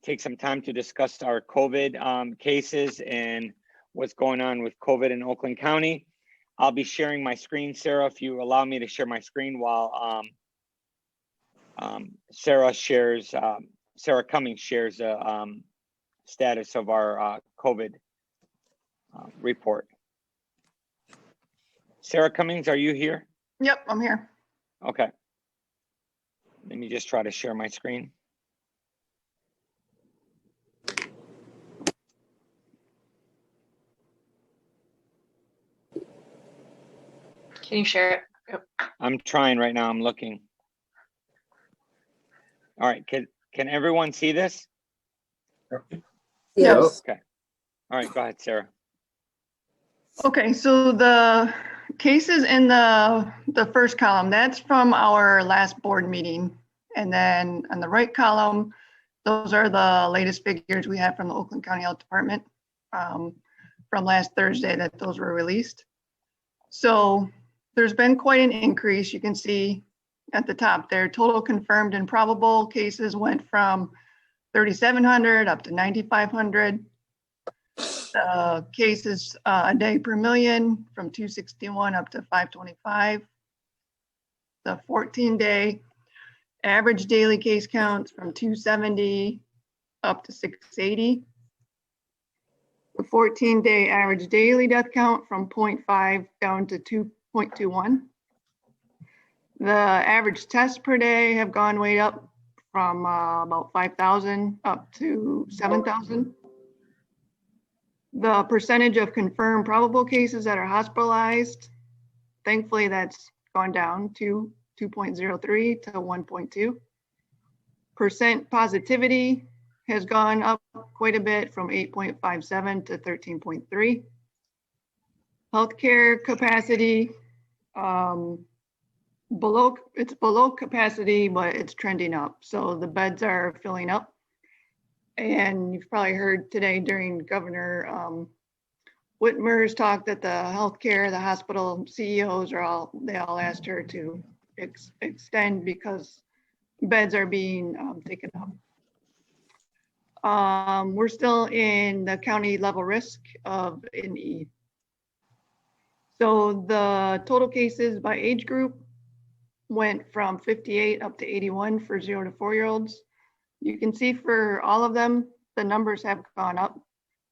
take some time to discuss our COVID cases and what's going on with COVID in Oakland County. I'll be sharing my screen, Sarah, if you allow me to share my screen while Sarah Cummings shares the status of our COVID report. Sarah Cummings, are you here? Yep, I'm here. Okay. Let me just try to share my screen. Can you share it? Yep. I'm trying right now. I'm looking. All right. Can everyone see this? Yes. Okay. All right. Go ahead, Sarah. Okay, so the cases in the first column, that's from our last board meeting. And then on the right column, those are the latest figures we have from the Oakland County Health Department from last Thursday that those were released. So there's been quite an increase. You can see at the top there, total confirmed and probable cases went from 3,700 up to 9,500. Cases a day per million from 261 up to 525. The 14-day average daily case counts from 270 up to 680. The 14-day average daily death count from 0.5 down to 2.21. The average tests per day have gone way up from about 5,000 up to 7,000. The percentage of confirmed probable cases that are hospitalized, thankfully that's gone down to 2.03 to 1.2. Percent positivity has gone up quite a bit from 8.57 to 13.3. Healthcare capacity, it's below capacity, but it's trending up. So the beds are filling up. And you've probably heard today during Governor Whitmer's talk that the hospital CEOs they all asked her to extend because beds are being taken up. We're still in the county level risk of an E. So the total cases by age group went from 58 up to 81 for 0 to 4-year-olds. You can see for all of them, the numbers have gone up,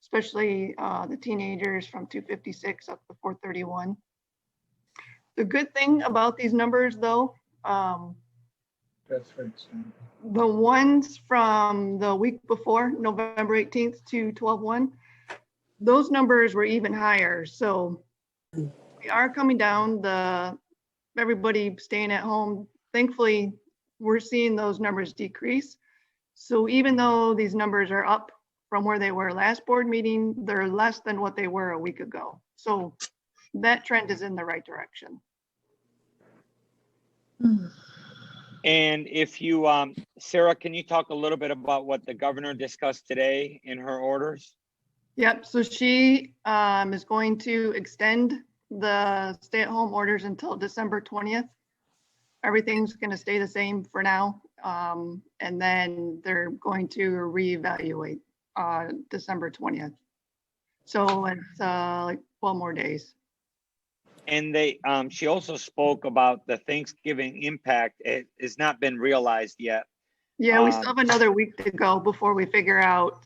especially the teenagers from 256 up to 431. The good thing about these numbers though, That's right. the ones from the week before, November 18th to 12/1, those numbers were even higher. So we are coming down, everybody staying at home. Thankfully, we're seeing those numbers decrease. So even though these numbers are up from where they were last board meeting, they're less than what they were a week ago. So that trend is in the right direction. And if you, Sarah, can you talk a little bit about what the governor discussed today in her orders? Yep, so she is going to extend the stay-at-home orders until December 20th. Everything's going to stay the same for now. And then they're going to reevaluate December 20th. So it's like 12 more days. And she also spoke about the Thanksgiving impact. It has not been realized yet. Yeah, we still have another week to go before we figure out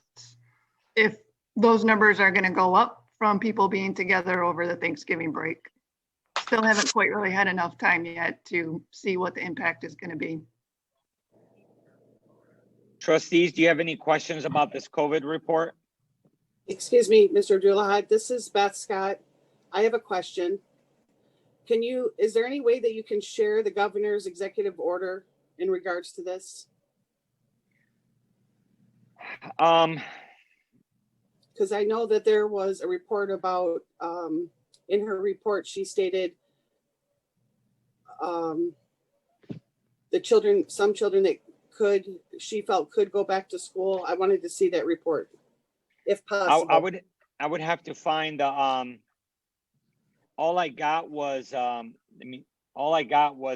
if those numbers are going to go up from people being together over the Thanksgiving break. Still haven't quite really had enough time yet to see what the impact is going to be. Trustees, do you have any questions about this COVID report? Excuse me, Mr. Abdullah, this is Beth Scott. I have a question. Is there any way that you can share the governor's executive order in regards to this? Because I know that there was a report about, in her report, she stated some children that she felt could go back to school. I wanted to see that report, if possible. I would have to find the, all I got was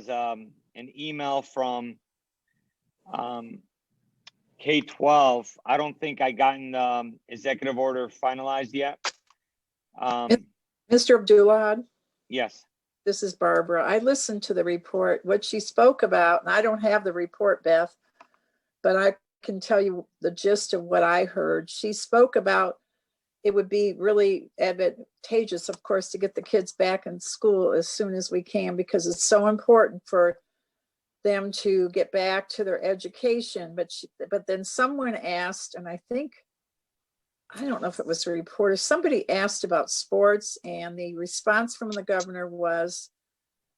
an email from K-12, I don't think I gotten the executive order finalized yet. Mr. Abdullah, Yes, this is Barbara. I listened to the report. What she spoke about, and I don't have the report, Beth, but I can tell you the gist of what I heard. She spoke about it would be really advantageous, of course, to get the kids back in school as soon as we can, because it's so important for them to get back to their education. But then someone asked, and I don't know if it was a reporter, somebody asked about sports, and the response from the governor was,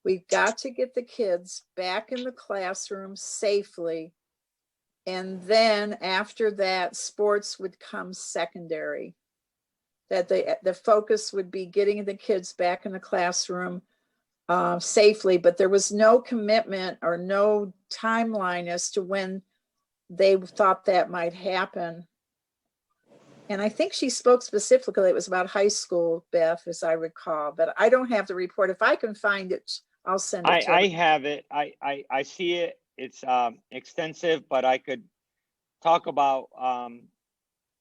we've got to get the kids back in the classroom safely. And then after that, sports would come secondary. That the focus would be getting the kids back in the classroom safely, but there was no commitment or no timeline as to when they thought that might happen. And I think she spoke specifically, it was about high school, Beth, as I recall, but I don't have the report. If I can find it, I'll send it to I her. have it. I see it. It's extensive, but I could talk about,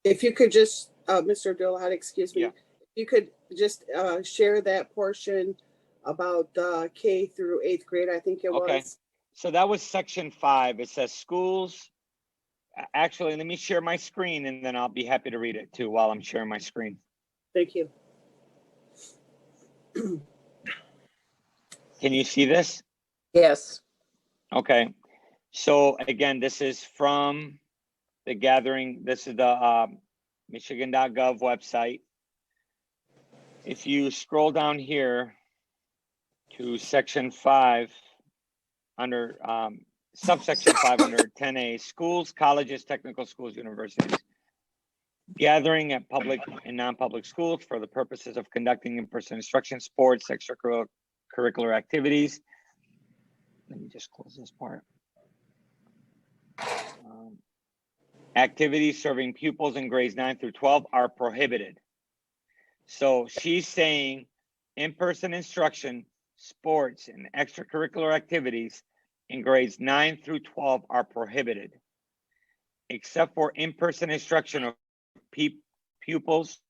If you could just, Mr. Abdullah, excuse me, Yeah. if you could just share that portion about K through 8th grade, I think it Okay. was. So that was section 5. It says schools. Actually, let me share my screen and then I'll be happy to read it too while I'm sharing my screen. Thank you. Can you see this? Yes. Okay. So again, this is from the gathering. This is the Michigan.gov website. If you scroll down here to section 5 under subsection 5 under 10A, schools, colleges, technical schools, universities. Gathering at public and non-public schools for the purposes of conducting in-person instruction, sports, extracurricular activities. Let me just close this part. Activities serving pupils in grades 9 through 12 are prohibited. So she's saying in-person instruction, sports, and extracurricular activities in grades 9 through 12 are prohibited, except for in-person instruction of pupils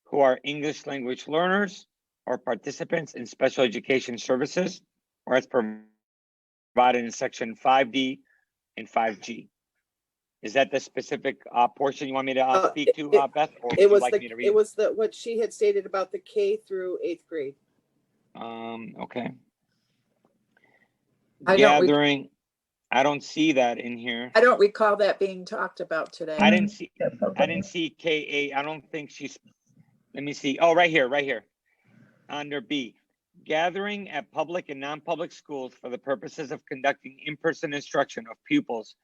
who are English language learners or participants in special education services, or as provided in section 5D and 5G. Is that the specific portion you want me to speak to, Beth, or would It you was like me to read? it was what she had stated about the K through 8th grade. Okay. I don't Gathering, I don't see that in here. I don't recall that being talked about today. I didn't see K8. I don't think she's, let me see. Oh, right here. Under B, gathering at public and non-public schools for the purposes of conducting in-person instruction of pupils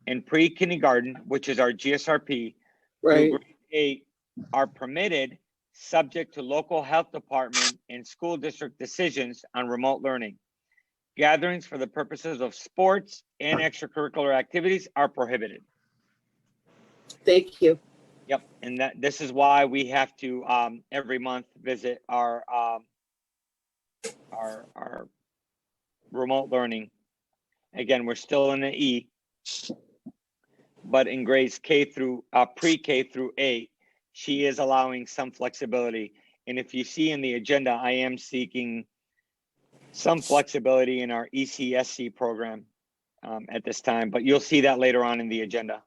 in pre-kindergarten, which is our GSRP, Right. through grade 8 are permitted, subject to local health department and school district decisions on remote learning. Gatherings for the purposes of sports and extracurricular activities are prohibited. Thank you. Yep, and this is why we have to every month visit our remote learning. Again, we're still in the E, but in grades K through pre-K through 8, she is allowing some flexibility. And if you see in the agenda, I am seeking some flexibility in our ECSC program at this time, but you'll see that later on in the agenda.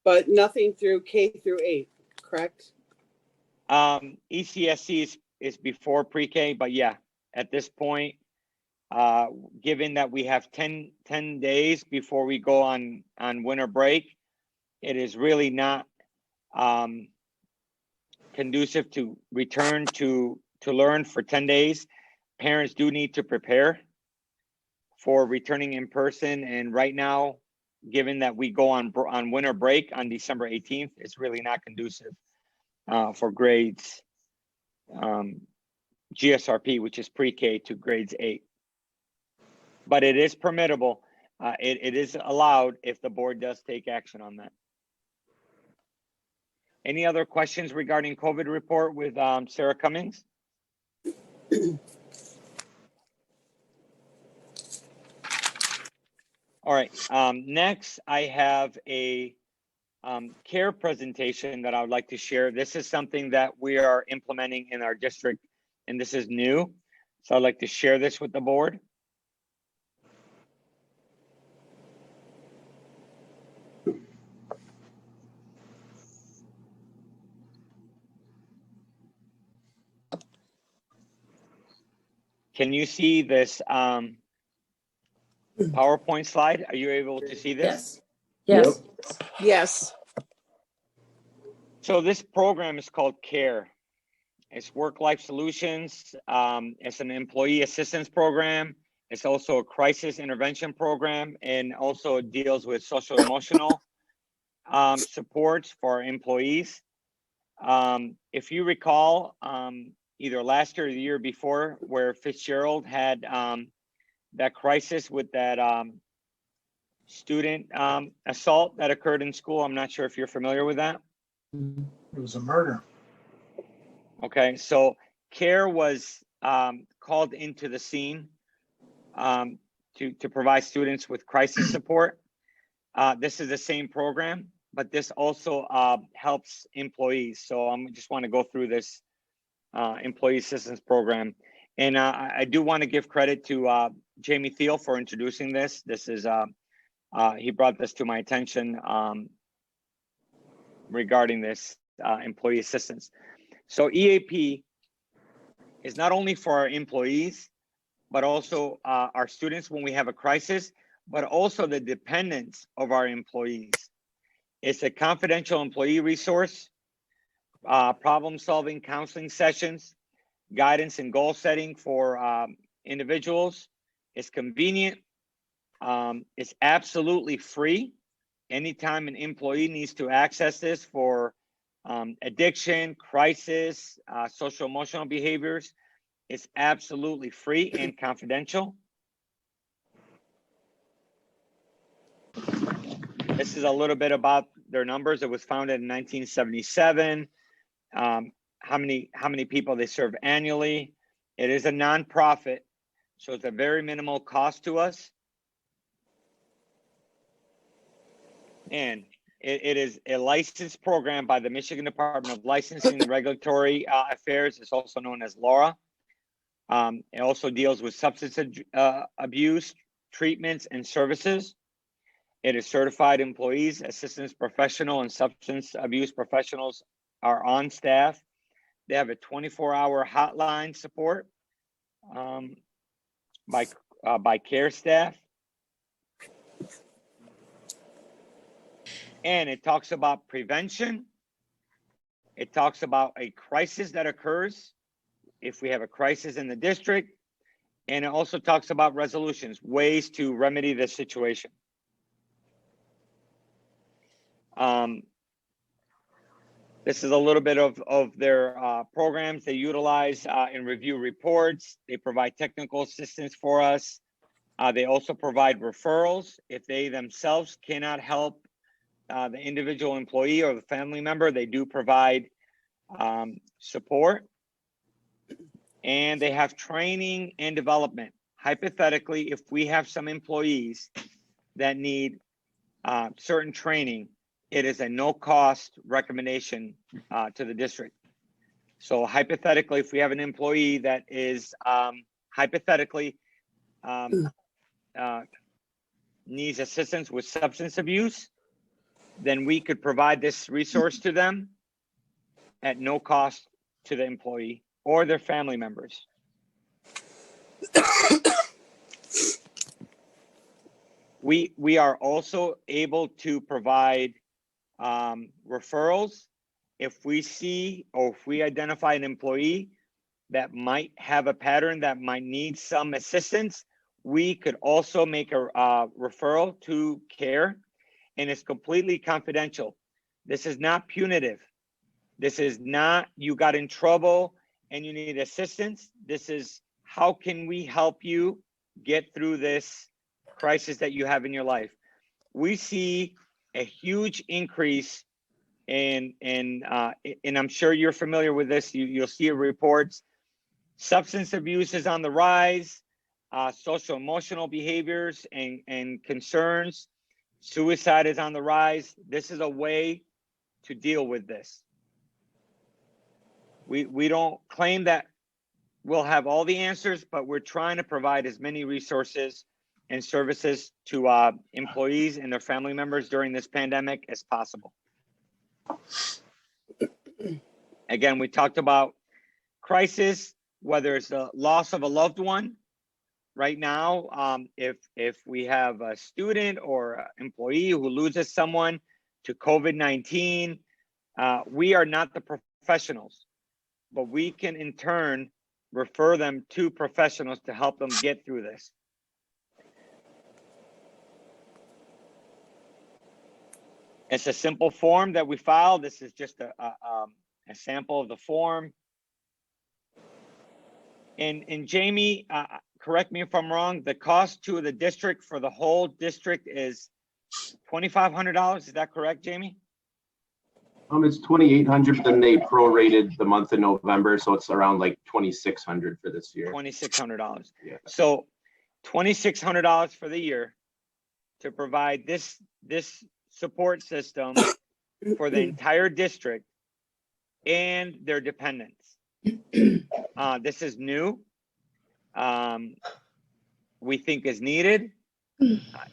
But nothing through K through 8, correct? ECSC is before pre-K, but yeah, at this point, given that we have 10 days before we go on winter break, it is really not conducive to return to learn for 10 days. Parents do need to prepare for returning in person. And right now, given that we go on winter break on December 18th, it's really not conducive for grades GSRP, which is pre-K to grades 8. But it is permittable. It is allowed if the board does take action on that. Any other questions regarding COVID report with Sarah Cummings? All right, next I have a care presentation that I would like to share. This is something that we are implementing in our district, and this is new. So I'd like to share this with the board. Can you see this PowerPoint slide? Are you able to see this? Yes. Yes. So this program is called CARE. It's Work-Life Solutions. It's an employee assistance program. It's also a crisis intervention program, and also it deals with social emotional supports for our employees. If you recall, either last year or the year before, where Fitzgerald had that crisis with that student assault that occurred in school. I'm not sure if you're familiar with that. It was a murder. Okay, so CARE was called into the scene to provide students with crisis support. This is the same program, but this also helps employees. So I just want to go through this employee assistance program. And I do want to give credit to Jamie Thiel for introducing this. This is, he brought this to my attention regarding this employee assistance. So EAP is not only for our employees, but also our students when we have a crisis, but also the dependents of our employees. It's a confidential employee resource, problem-solving counseling sessions, guidance and goal setting for individuals. It's convenient. It's absolutely free. Anytime an employee needs to access this for addiction, crisis, social emotional behaviors, it's absolutely free and confidential. This is a little bit about their numbers. It was founded in 1977. How many people they serve annually. It is a nonprofit, so it's a very minimal cost to us. And it is a licensed program by the Michigan Department of Licensing and Regulatory Affairs. It's also known as LAURA. It also deals with substance abuse treatments and services. It is certified employees, assistance professional, and substance abuse professionals are on staff. They have a 24-hour hotline support by CARE staff. And it talks about prevention. It talks about a crisis that occurs if we have a crisis in the district. And it also talks about resolutions, ways to remedy the situation. This is a little bit of their programs they utilize and review reports. They provide technical assistance for us. They also provide referrals. If they themselves cannot help the individual employee or the family member, they do provide support. And they have training and development. Hypothetically, if we have some employees that need certain training, it is a no-cost recommendation to the district. So hypothetically, if we have an employee that is hypothetically needs assistance with substance abuse, then we could provide this resource to them at no cost to the employee or their family members. We are also able to provide referrals if we see or if we identify an employee that might have a pattern that might need some assistance. We could also make a referral to CARE, and it's completely confidential. This is not punitive. This is not you got in trouble and you need assistance. This is how can we help you get through this crisis that you have in your life. We see a huge increase and I'm sure you're familiar with this. You'll see reports. Substance abuse is on the rise. social emotional behaviors and concerns. Suicide is on the rise. This is a way to deal with this. We don't claim that we'll have all the answers, but we're trying to provide as many resources and services to employees and their family members during this pandemic as possible. Again, we talked about crisis, whether it's the loss of a loved one. Right now, if we have a student or an employee who loses someone to COVID-19, we are not the professionals, but we can in turn refer them to professionals to help them get through this. It's a simple form that we filed. This is just a sample of the form. And Jamie, correct me if I'm wrong, the cost to the district for the whole district is $2,500. Is that correct, Jamie? It's $2,800, but then they prorated the month of November, so it's around like $2,600 for this year. $2,600. Yeah. So $2,600 for the year to provide this support system for the entire district and their dependents. This is new. We think is needed,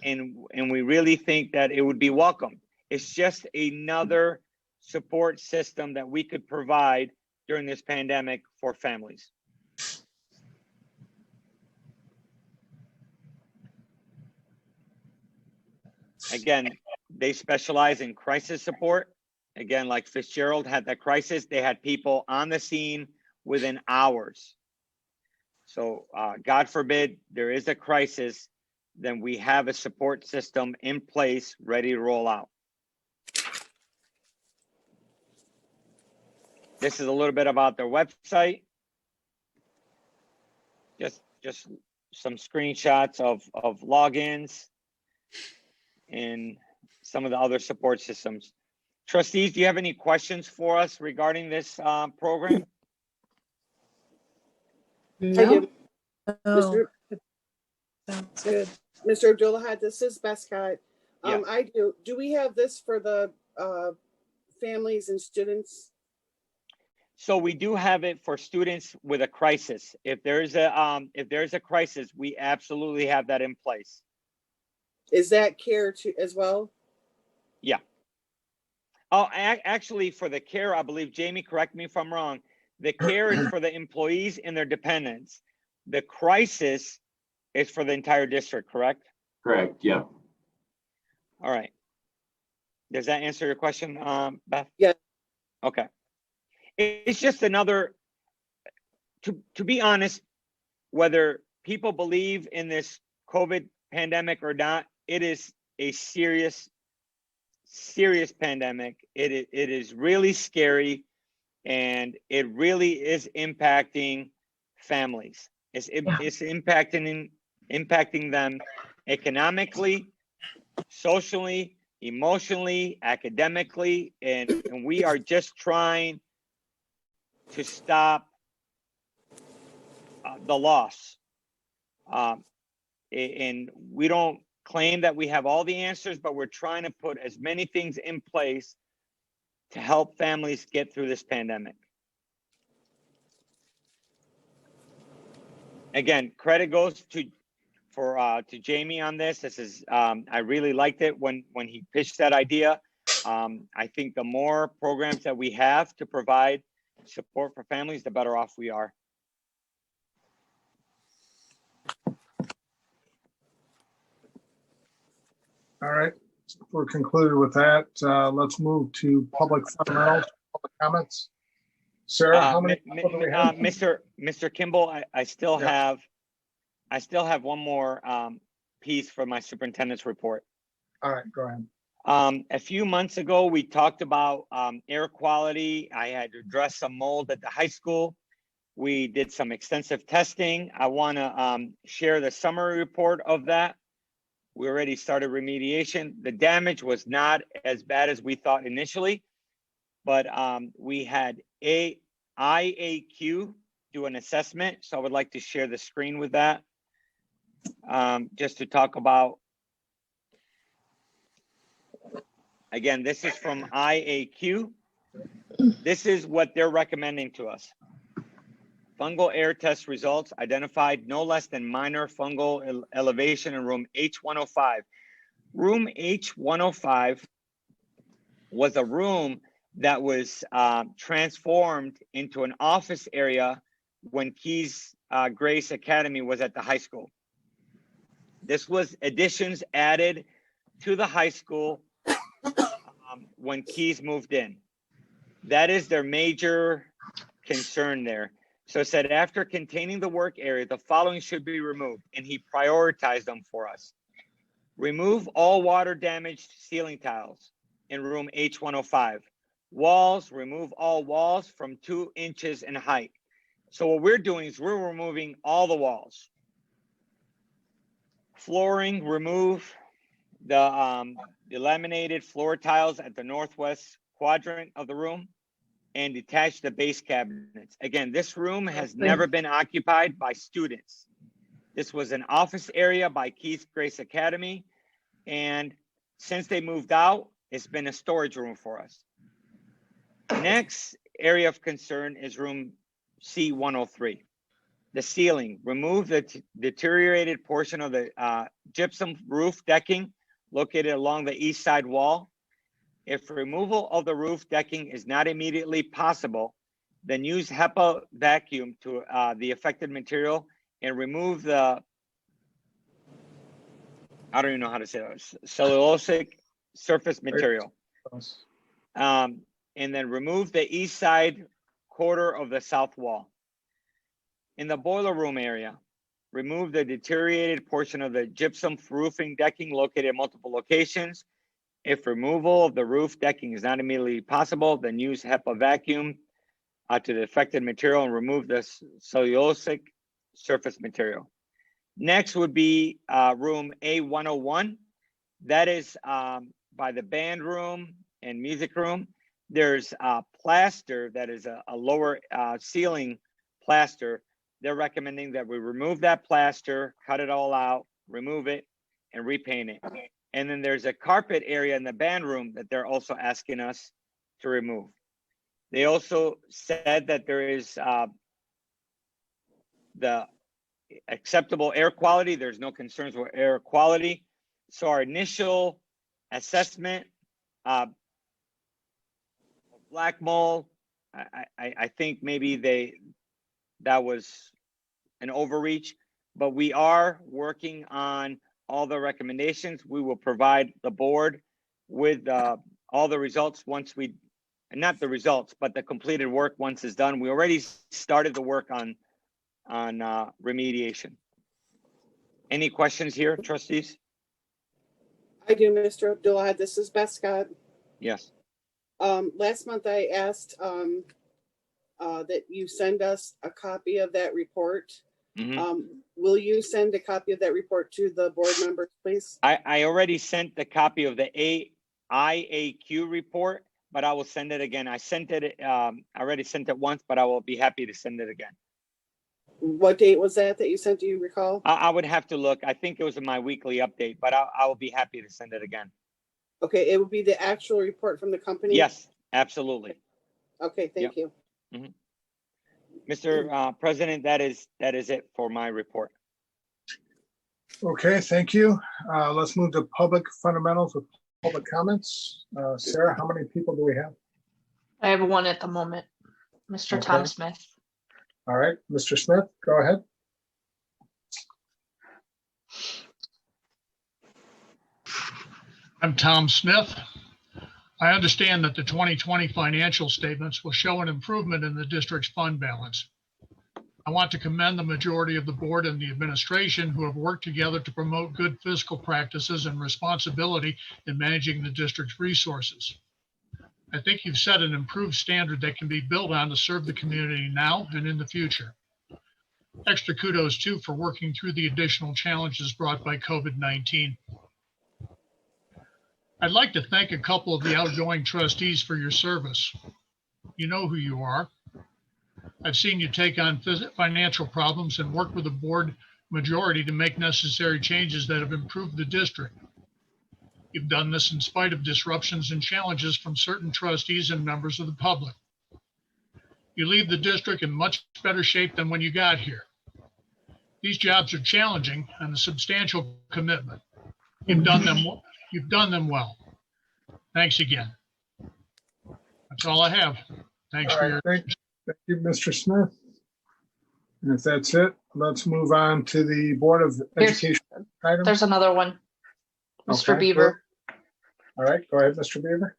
and we really think that it would be welcome. It's just another support system that we could provide during this pandemic for families. Again, they specialize in crisis support. Again, like Fitzgerald had that crisis, they had people on the scene within hours. So God forbid there is a crisis, then we have a support system in place ready to roll out. This is a little bit about their website. Just some screenshots of logins and some of the other support systems. Trustees, do you have any questions for us regarding this program? I do. No. Sounds good. Mr. Abdullah, this is Beth Scott. Yeah. I do. Do we have this for the families and students? So we do have it for students with a crisis. If there's a crisis, we absolutely have that in place. Is that care to as well? Yeah. Oh, actually, for the care, I believe, Jamie, correct me if I'm wrong, the care is for the employees and their dependents. The crisis is for the entire district, correct? Correct, yeah. All right. Does that answer your question, Beth? Yeah. Okay. It's just another, to be honest, whether people believe in this COVID pandemic or not, it is a serious pandemic. It is really scary, and it really is impacting families. It's impacting them economically, socially, emotionally, academically, and we are just trying to stop the loss. And we don't claim that we have all the answers, but we're trying to put as many things in place to help families get through this pandemic. Again, credit goes to Jamie on this. This is I really liked it when he pitched that idea. I think the more programs that we have to provide support for families, the better off we are. All right, we're concluded with that. Let's move to public fundamentals, public comments. Sarah, how many people do we have? Mr. Kimball, I still Yeah. have one more piece for my superintendent's report. All right, go ahead. A few months ago, we talked about air quality. I had addressed some mold at the high school. We did some extensive testing. I want to share the summary report of that. We already started remediation. The damage was not as bad as we thought initially, but we had IAQ do an assessment. So I would like to share the screen with that. just to talk about, again, this is from IAQ. This is what they're recommending to us. Fungal air test results identified no less than minor fungal elevation in room H105. Room H105 was a room that was transformed into an office area when Keys Grace Academy was at the high school. This was additions added to the high school when Keys moved in. That is their major concern there. So it said, after containing the work area, the following should be removed, and he prioritized them for us. Remove all water damaged ceiling tiles in room H105. Walls, remove all walls from 2 inches in height. So what we're doing is we're removing all the walls. Flooring, remove the laminated floor tiles at the northwest quadrant of the room and detach the base cabinets. Again, this room has never been occupied by students. This was an office area by Keith Grace Academy. And since they moved out, it's been a storage room for us. Next area of concern is room C103. The ceiling, remove the deteriorated portion of the gypsum roof decking located along the east side wall. If removal of the roof decking is not immediately possible, then use HEPA vacuum to the affected material and remove the, I don't even know how to say it, cellulosic surface material. And then remove the east side quarter of the south wall. In the boiler room area, remove the deteriorated portion of the gypsum roofing decking located at multiple locations. If removal of the roof decking is not immediately possible, then use HEPA vacuum to the affected material and remove the cellulosic surface material. Next would be room A101. That is by the band room and music room. There's plaster that is a lower ceiling plaster. They're recommending that we remove that plaster, cut it all out, remove it, and repaint it. And then there's a carpet area in the band room that they're also asking us to remove. They also said that there is the acceptable air quality. There's no concerns with air quality. So our initial assessment, black mold, I think maybe that was an overreach, but we are working on all the recommendations. We will provide the board with all the results once we, not the results, but the completed work once it's done. We already started the work on remediation. Any questions here, trustees? I do, Mr. Abdullah. This is Beth Scott. Yes. Last month I asked that you send us a copy of that report. Will you send a copy of that report to the board members, please? I already sent the copy of the IAQ report, but I will send it again. I sent it, I already sent it once, but I will be happy to send it again. What date was that you sent? Do you recall? I would have to look. I think it was in my weekly update, but I will be happy to send it again. Okay, it would be the actual report from the company? Yes, absolutely. Okay, thank you. Mr. President, that is it for my report. Okay, thank you. Let's move to public fundamentals with public comments. Sarah, how many people do we have? I have one at the moment. Mr. Okay. Tom Smith. All right, Mr. Smith, go ahead. I'm Tom Smith. I understand that the 2020 financial statements will show an improvement in the district's fund balance. I want to commend the majority of the board and the administration who have worked together to promote good fiscal practices and responsibility in managing the district's resources. I think you've set an improved standard that can be built on to serve the community now and in the future. Extra kudos too for working through the additional challenges brought by COVID-19. I'd like to thank a couple of the outgoing trustees for your service. You know who you are. I've seen you take on financial problems and work with the board majority to make necessary changes that have improved the district. You've done this in spite of disruptions and challenges from certain trustees and members of the public. You leave the district in much better shape than when you got here. These jobs are challenging and a substantial commitment. You've done them well. Thanks again. That's all I have. Thanks All for right, your. thank you, Mr. Smith. And if that's it, let's move on to the Board of Education items. There's another one. Mr. Okay, Beaver. All right, go ahead, Mr. Beaver.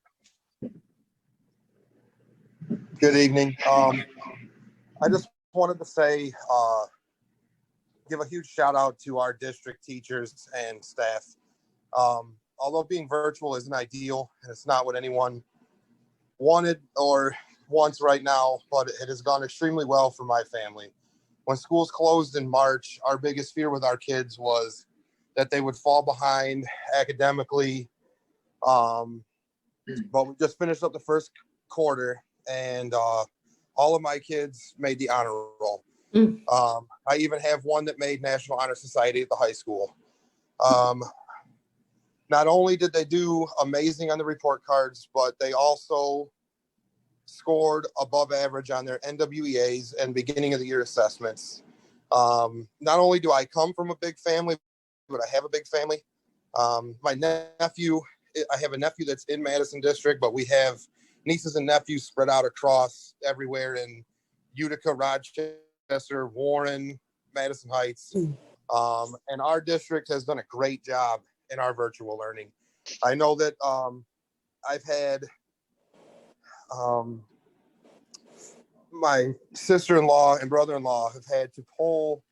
Good evening. I just wanted to say, give a huge shout out to our district teachers and staff. Although being virtual isn't ideal and it's not what anyone wanted or wants right now, but it has gone extremely well for my family. When schools closed in March, our biggest fear with our kids was that they would fall behind academically. But we just finished up the first quarter and all of my kids made the honor roll. I even have one that made National Honor Society at the high school. Not only did they do amazing on the report cards, but they also scored above average on their NWEAs and beginning of the year assessments. Not only do I come from a big family, but I have a big family. My nephew, I have a nephew that's in Madison District, but we have nieces and nephews spread out across everywhere in Utica, Rochester, Warren, Madison Heights. And our district has done a great job in our virtual learning. I know that I've had my sister-in-law and brother-in-law have had to pull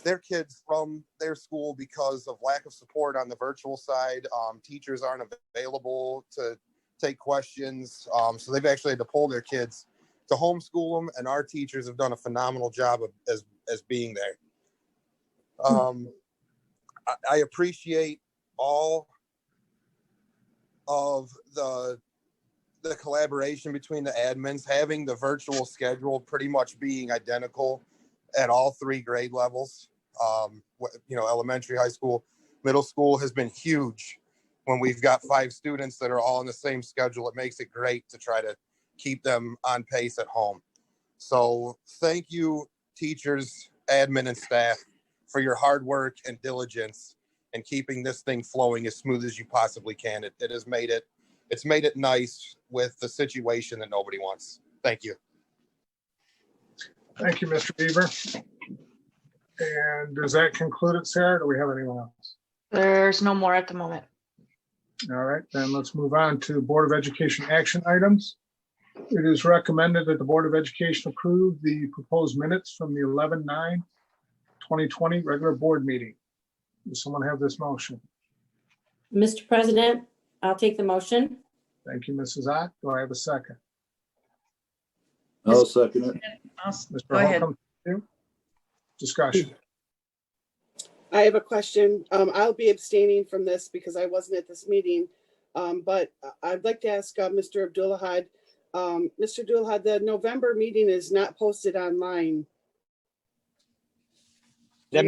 their kids from their school because of lack of support on the virtual side. Teachers aren't available to take questions. So they've actually had to pull their kids to homeschool them, and our teachers have done a phenomenal job of as being there. I appreciate all of the collaboration between the admins, having the virtual schedule pretty much being identical at all three grade levels. Elementary, high school, middle school has been huge. When we've got 5 students that are all on the same schedule, it makes it great to try to keep them on pace at home. So thank you, teachers, admin, and staff, for your hard work and diligence and keeping this thing flowing as smooth as you possibly can. It has made it, it's made it nice with the situation that nobody wants. Thank you. Thank you, Mr. Beaver. And does that conclude it, Sarah? Do we have anyone else? There's no more at the moment. All right, then let's move on to Board of Education action items. It is recommended that the Board of Education approve the proposed minutes from the 11/9/2020 regular board meeting. Does someone have this motion? Mr. President, I'll take the motion. Thank you, Mrs. Ott. Do I have a second? I'll second it. Mr. Holcomb, discussion. I have a question. I'll be abstaining from this because I wasn't at this meeting. But I'd like to ask Mr. Abdulahad. Mr. Abdulahad, the November meeting is not posted online. The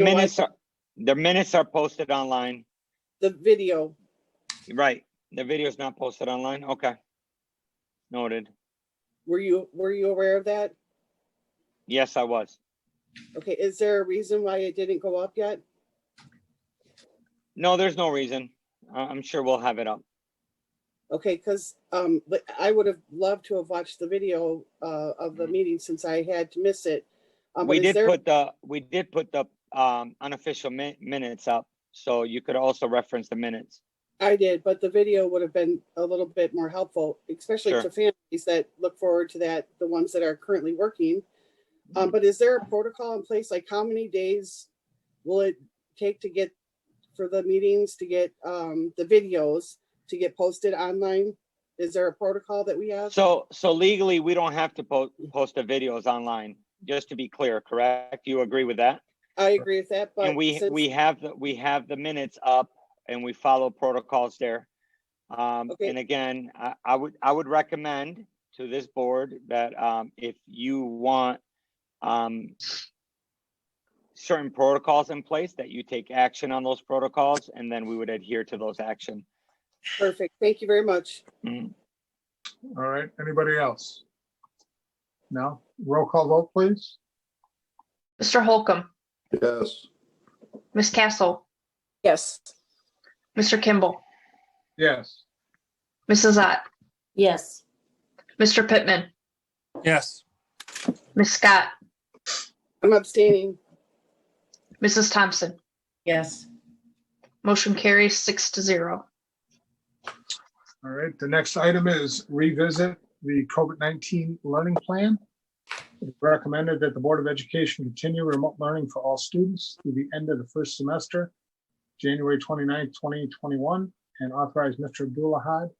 minutes are posted online. The video. Right. The video is not posted online. Okay. Noted. Were you aware of that? Yes, I was. Okay. Is there a reason why it didn't go up yet? No, there's no reason. I'm sure we'll have it up. Okay, because I would have loved to have watched the video of the meeting since I had to miss it. We did put the unofficial minutes up, so you could also reference the minutes. I did, but the video would have been a little bit more helpful, especially Sure. to families that look forward to that, the ones that are currently working. But is there a protocol in place? Like how many days will it take to get for the meetings to get the videos to get posted online? Is there a protocol that we have? So legally, we don't have to post the videos online. Just to be clear, correct? You agree with that? I agree with that, but And we have the minutes up, and we follow protocols there. Okay. And again, I would recommend to this board that if you want certain protocols in place that you take action on those protocols, and then we would adhere to those action. Perfect. Thank you very much. Mhm. All right, anybody else? No? Roll call vote, please. Mr. Holcomb, Yes. Ms. Castle, Yes. Mr. Kimball, Yes. Mrs. Ott, Yes. Mr. Pittman, Yes. Ms. Scott, I'm abstaining. Mrs. Thompson. Yes. Motion carries 6-0. All right, the next item is revisit the COVID-19 learning plan. It's recommended that the Board of Education continue remote learning for all students through the end of the first semester, January 29th, 2021, and authorize Mr. Abdulahad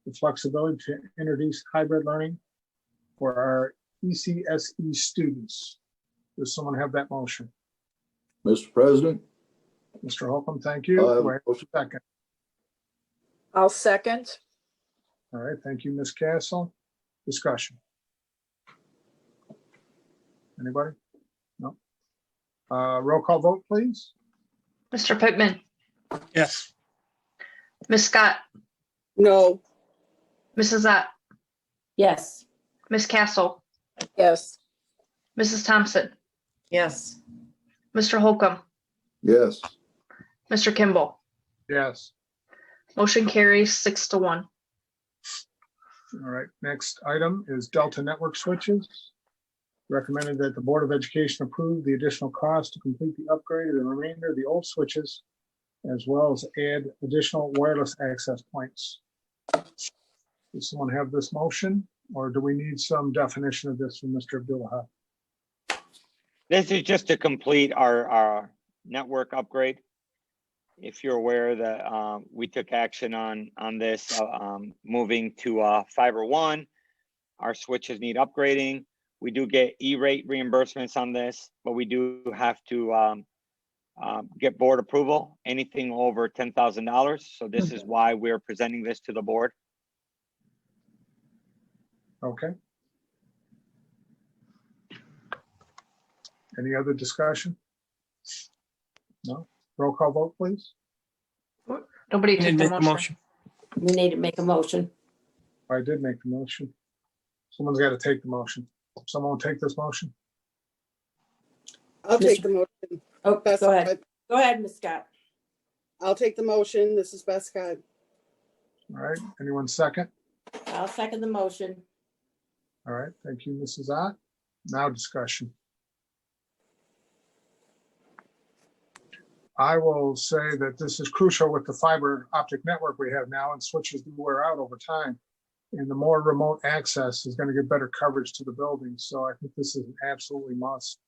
the flexibility to introduce hybrid learning for our ECSE students. Does someone have that motion? Mr. President, Mr. Holcomb, thank you. I have Do a I have motion. a second? I'll second. All right, thank you, Ms. Castle. Discussion. Anybody? No. Roll call vote, please. Mr. Pittman, Yes. Ms. Scott, No. Mrs. Ott, Yes. Ms. Castle, Yes. Mrs. Thompson, Yes. Mr. Holcomb, Yes. Mr. Kimball. Yes. Motion carries 6-1. All right, next item is Delta Network switches. Recommended that the Board of Education approve the additional cost to complete the upgrade of the remainder of the old switches, as well as add additional wireless access points. Does someone have this motion, or do we need some definition of this from Mr. Abdulahad? This is just to complete our network upgrade. If you're aware that we took action on this, moving to Fiber One, our switches need upgrading. We do get E-rate reimbursements on this, but we do have to get board approval, anything over $10,000. So this is why we're presenting this to the board. Okay. Any other discussion? No? Roll call vote, please. Nobody took the motion. We need to make a motion. I did make the motion. Someone's got to take the motion. Someone will take this motion? I'll take the motion. Oh, Beth go ahead. Scott. Go ahead, Ms. Scott. I'll take the motion. This is Beth Scott. All right, anyone second? I'll second the motion. All right, thank you, Mrs. Ott. Now discussion. I will say that this is crucial with the fiber optic network we have now, and switches do wear out over time. And the more remote access is going to get better coverage to the building. So I think this is an absolutely must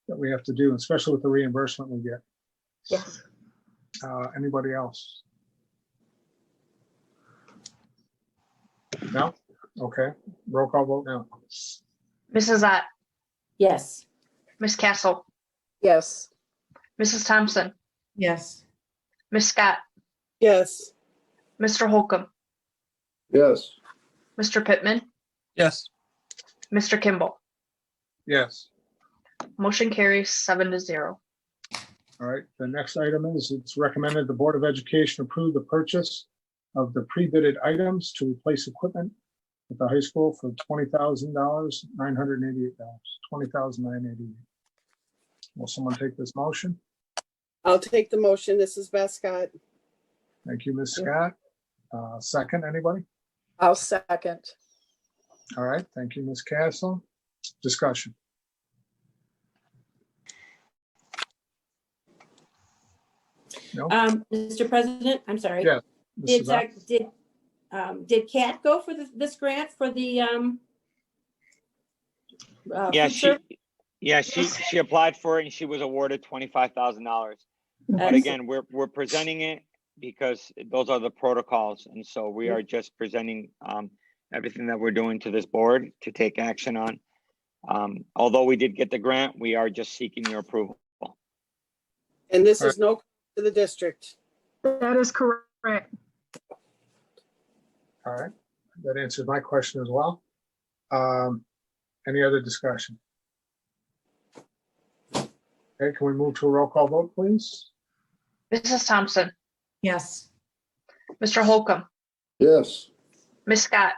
that we have to do, especially with the reimbursement we get. Yes. Anybody else? No? Okay, roll call vote now. Mrs. Ott, Yes. Ms. Castle, Yes. Mrs. Thompson, Yes. Ms. Scott, Yes. Mr. Holcomb, Yes. Mr. Pittman, Yes. Mr. Kimball. Yes. Motion carries 7-0. All right, the next item is, it's recommended the Board of Education approve the purchase of the pre-bidded items to replace equipment at the high school for $20,000, $988, $20,988. Will someone take this motion? I'll take the motion. This is Beth Scott. Thank you, Ms. Scott. Second, anybody? I'll second. All right, thank you, Ms. Castle. Discussion. No? Mr. President, I'm sorry. Yeah. Mrs. Ott? Did Kat go for this grant for the Yeah, food service? she applied for it and she was awarded $25,000. But again, we're presenting it because those are the protocols. And so we are just presenting everything that we're doing to this board to take action on. Although we did get the grant, we are just seeking your approval. And this is no cost to the district. That is correct. All right, that answers my question as well. Any other discussion? Okay, can we move to a roll call vote, please? Mrs. Thompson, Yes. Mr. Holcomb, Yes. Ms. Scott,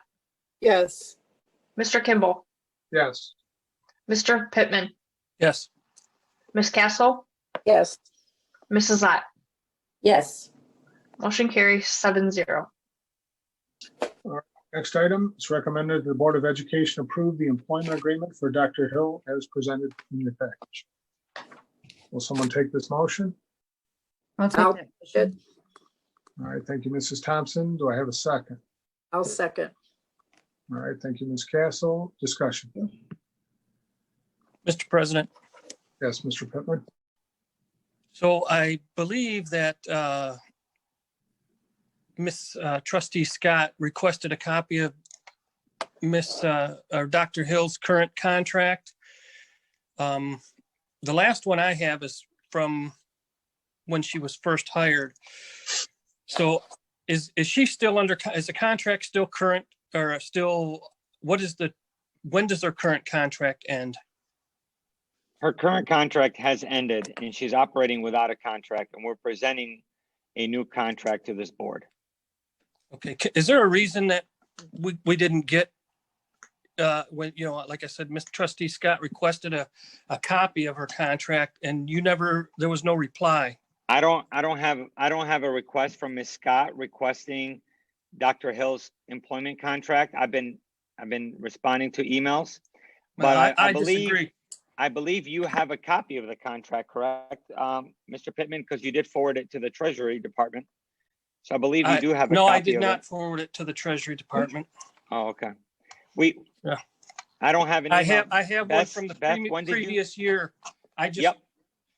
Yes. Mr. Kimball, Yes. Mr. Pittman, Yes. Ms. Castle, Yes. Mrs. Ott. Yes. Motion carries 7-0. Next item, it's recommended the Board of Education approve the employment agreement for Dr. Hill as presented in your package. Will someone take this motion? I'll take I'll that. take it. All right, thank you, Mrs. Thompson. Do I have a second? I'll second. All right, thank you, Ms. Castle. Discussion. Mr. President, Yes, Mr. Pittman. so I believe that Miss Trustee Scott requested a copy of or Dr. Hill's current contract. The last one I have is from when she was first hired. So is she still under, is the contract still current or still, when does her current contract end? Her current contract has ended and she's operating without a contract, and we're presenting a new contract to this board. Okay, is there a reason that we didn't get, when, like I said, Miss Trustee Scott requested a copy of her contract and there was no reply? I don't have a request from Ms. Scott requesting Dr. Hill's employment contract. I've been responding to emails, but I disagree. I believe you have a copy of the contract, correct, Mr. Pittman? Because you did forward it to the Treasury Department. So I believe you do have a copy No, of I did it. not forward it to the Treasury Department. Oh, okay. Yeah. I don't have an I email. have one Beth, from the Beth, when did you- previous year. I just, Yep.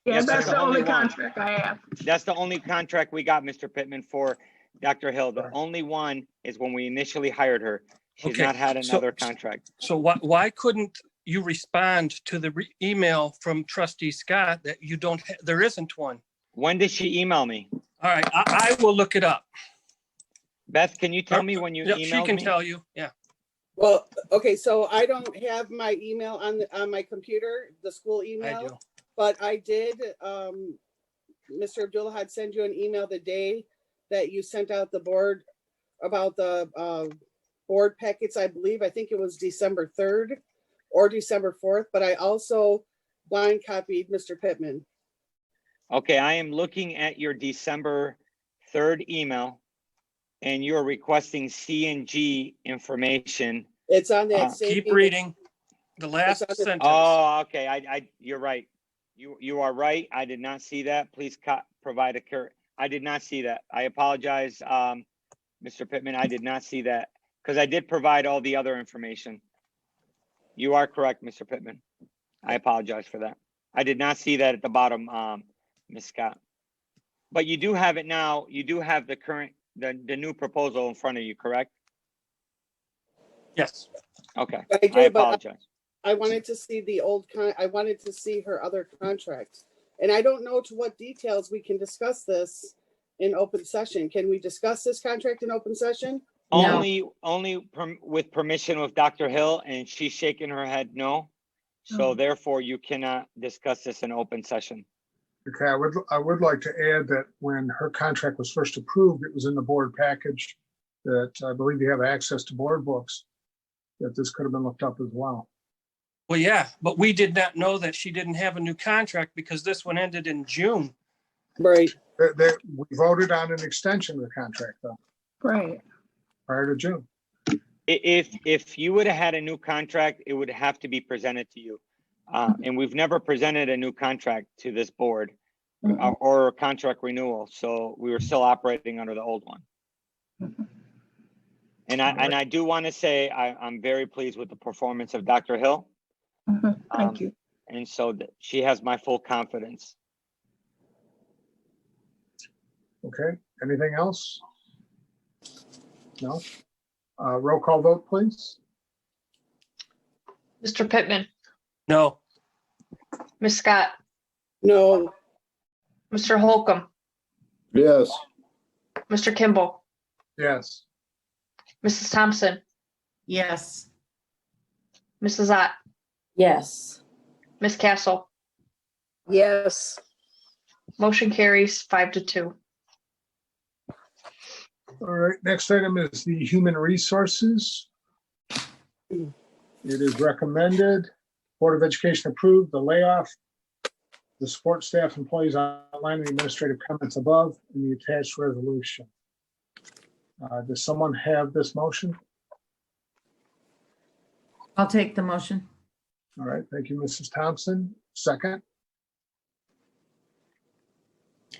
Yeah, Yes, that's that's the only one. contract I have. That's the only contract we got, Mr. Pittman, for Dr. Hill. The Right. only one is when we initially hired her. She's Okay, not had so- another contract. so why couldn't you respond to the email from Trustee Scott that you don't, there isn't one? When did she email me? All right, I will look it up. Beth, can you tell me when you Yep, emailed she can me? tell you, yeah. Well, okay, so I don't have my email on my computer, the school I email. do. But I did, Mr. Abdullah had sent you an email the day that you sent out the board about the board packets, I believe. I think it was December 3rd or December 4th, but I also blind copied Mr. Pittman. Okay, I am looking at your December 3rd email, and you're requesting C&G information. It's on that same. Keep email. reading the last It's on the- sentence. Oh, okay. You're right. You are right. I did not see that. Please provide a I did not see that. I apologize, Mr. Pittman. I did not see that because I did provide all the other information. You are correct, Mr. Pittman. I apologize for that. I did not see that at the bottom, Ms. Scott. But you do have it now. You do have the new proposal in front of you, correct? Yes. Okay. I I did, but apologize. I wanted to see I wanted to see her other contract. And I don't know to what details we can discuss this in open session. Can we discuss this contract in open session? No. Only with permission with Dr. Hill, and she's shaking her head no. So therefore you cannot discuss this in open session. Okay, I would like to add that when her contract was first approved, it was in the board package that I believe you have access to board books, that this could have been looked up as well. Well, yeah, but we did not know that she didn't have a new contract because this one ended in June. Right. We voted on an extension of the contract though, Right. prior to June. If you would have had a new contract, it would have to be presented to you. And we've never presented a new contract to this board or a contract renewal. So we were still operating under the old one. And I do want to say I'm very pleased with the performance of Dr. Hill. Thank you. And so she has my full confidence. Okay, anything else? No? Roll call vote, please. Mr. Pittman, No. Ms. Scott, No. Mr. Holcomb, Yes. Mr. Kimball, Yes. Mrs. Thompson, Yes. Mrs. Ott, Yes. Ms. Castle, Yes. Motion carries 5-2. All right, next item is the human resources. It is recommended, Board of Education approve the layoff, the support staff employees outlined in the administrative comments above in the attached resolution. Does someone have this motion? I'll take the motion. All right, thank you, Mrs. Thompson. Second,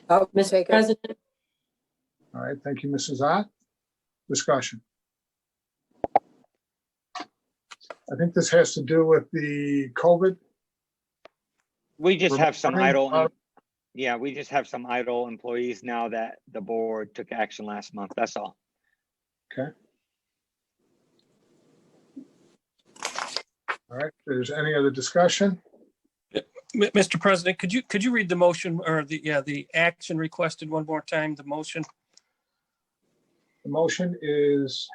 I'll Mr. take it. President, all right, thank you, Mrs. Ott. Discussion. I think this has to do with the COVID. We just have some Remote learning, idle, yeah, we just have some idle employees now that the board took action last month. That's all. Okay. All right, if there's any other discussion? Mr. President, could you read the motion or the action requested one more time, the motion? The motion is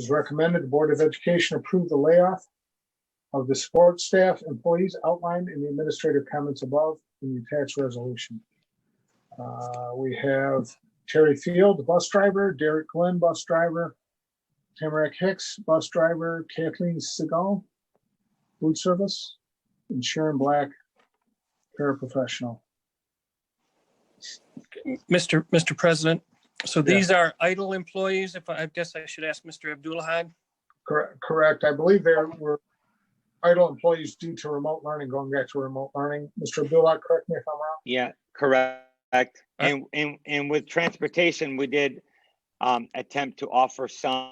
recommended the Board of Education approve the layoff of the support staff employees outlined in the administrative comments above in the attached resolution. We have Terry Field, the bus driver, Derek Glenn, bus driver, Tamarack Hicks, bus driver, Kathleen Segal, food service, and Sharon Black, paraprofessional. Mr. President, so these are idle employees. I guess I should ask Mr. Abdullahad. Correct. I believe there were idle employees due to remote learning, going back to remote learning. Mr. Abdullah, correct me if I'm wrong. Yeah, correct. And with transportation, we did attempt to offer some,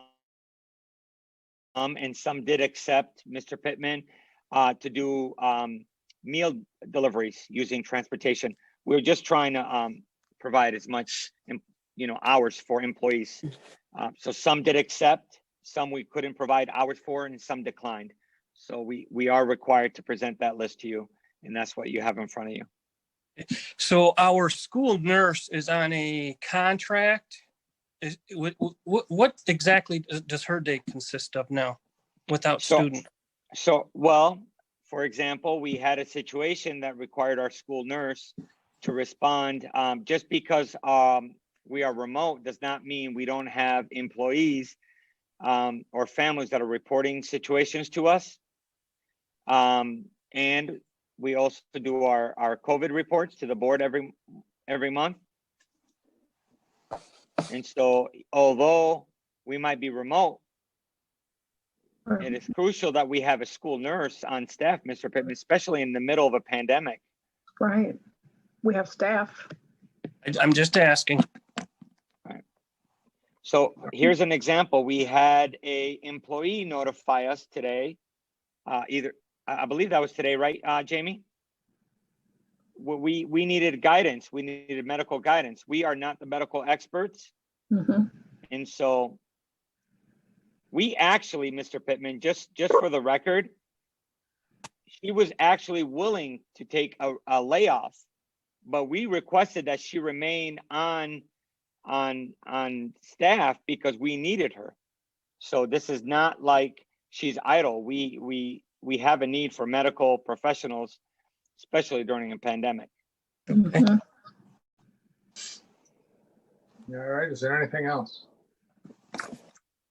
and some did accept, Mr. Pittman, to do meal deliveries using transportation. We're just trying to provide as much, hours for employees. So some did accept, some we couldn't provide hours for, and some declined. So we are required to present that list to you, and that's what you have in front of you. So our school nurse is on a contract. What exactly does her day consist of now without student? So, well, for example, we had a situation that required our school nurse to respond. Just because we are remote does not mean we don't have employees or families that are reporting situations to us. And we also do our COVID reports to the board every month. And so, although we might be remote, it is crucial that we have a school nurse on staff, Mr. Pittman, especially in the middle of a pandemic. Right. We have staff. I'm just asking. Right. So here's an example. We had a employee notify us today, I believe that was today, right, Jamie? We needed guidance. We needed medical guidance. We are not the medical experts. Mm-hmm. And so we actually, Mr. Pittman, just for the record, she was actually willing to take a layoff, but we requested that she remain on staff because we needed her. So this is not like she's idle. We have a need for medical professionals, especially during a pandemic. Mm-hmm. All right, is there anything else?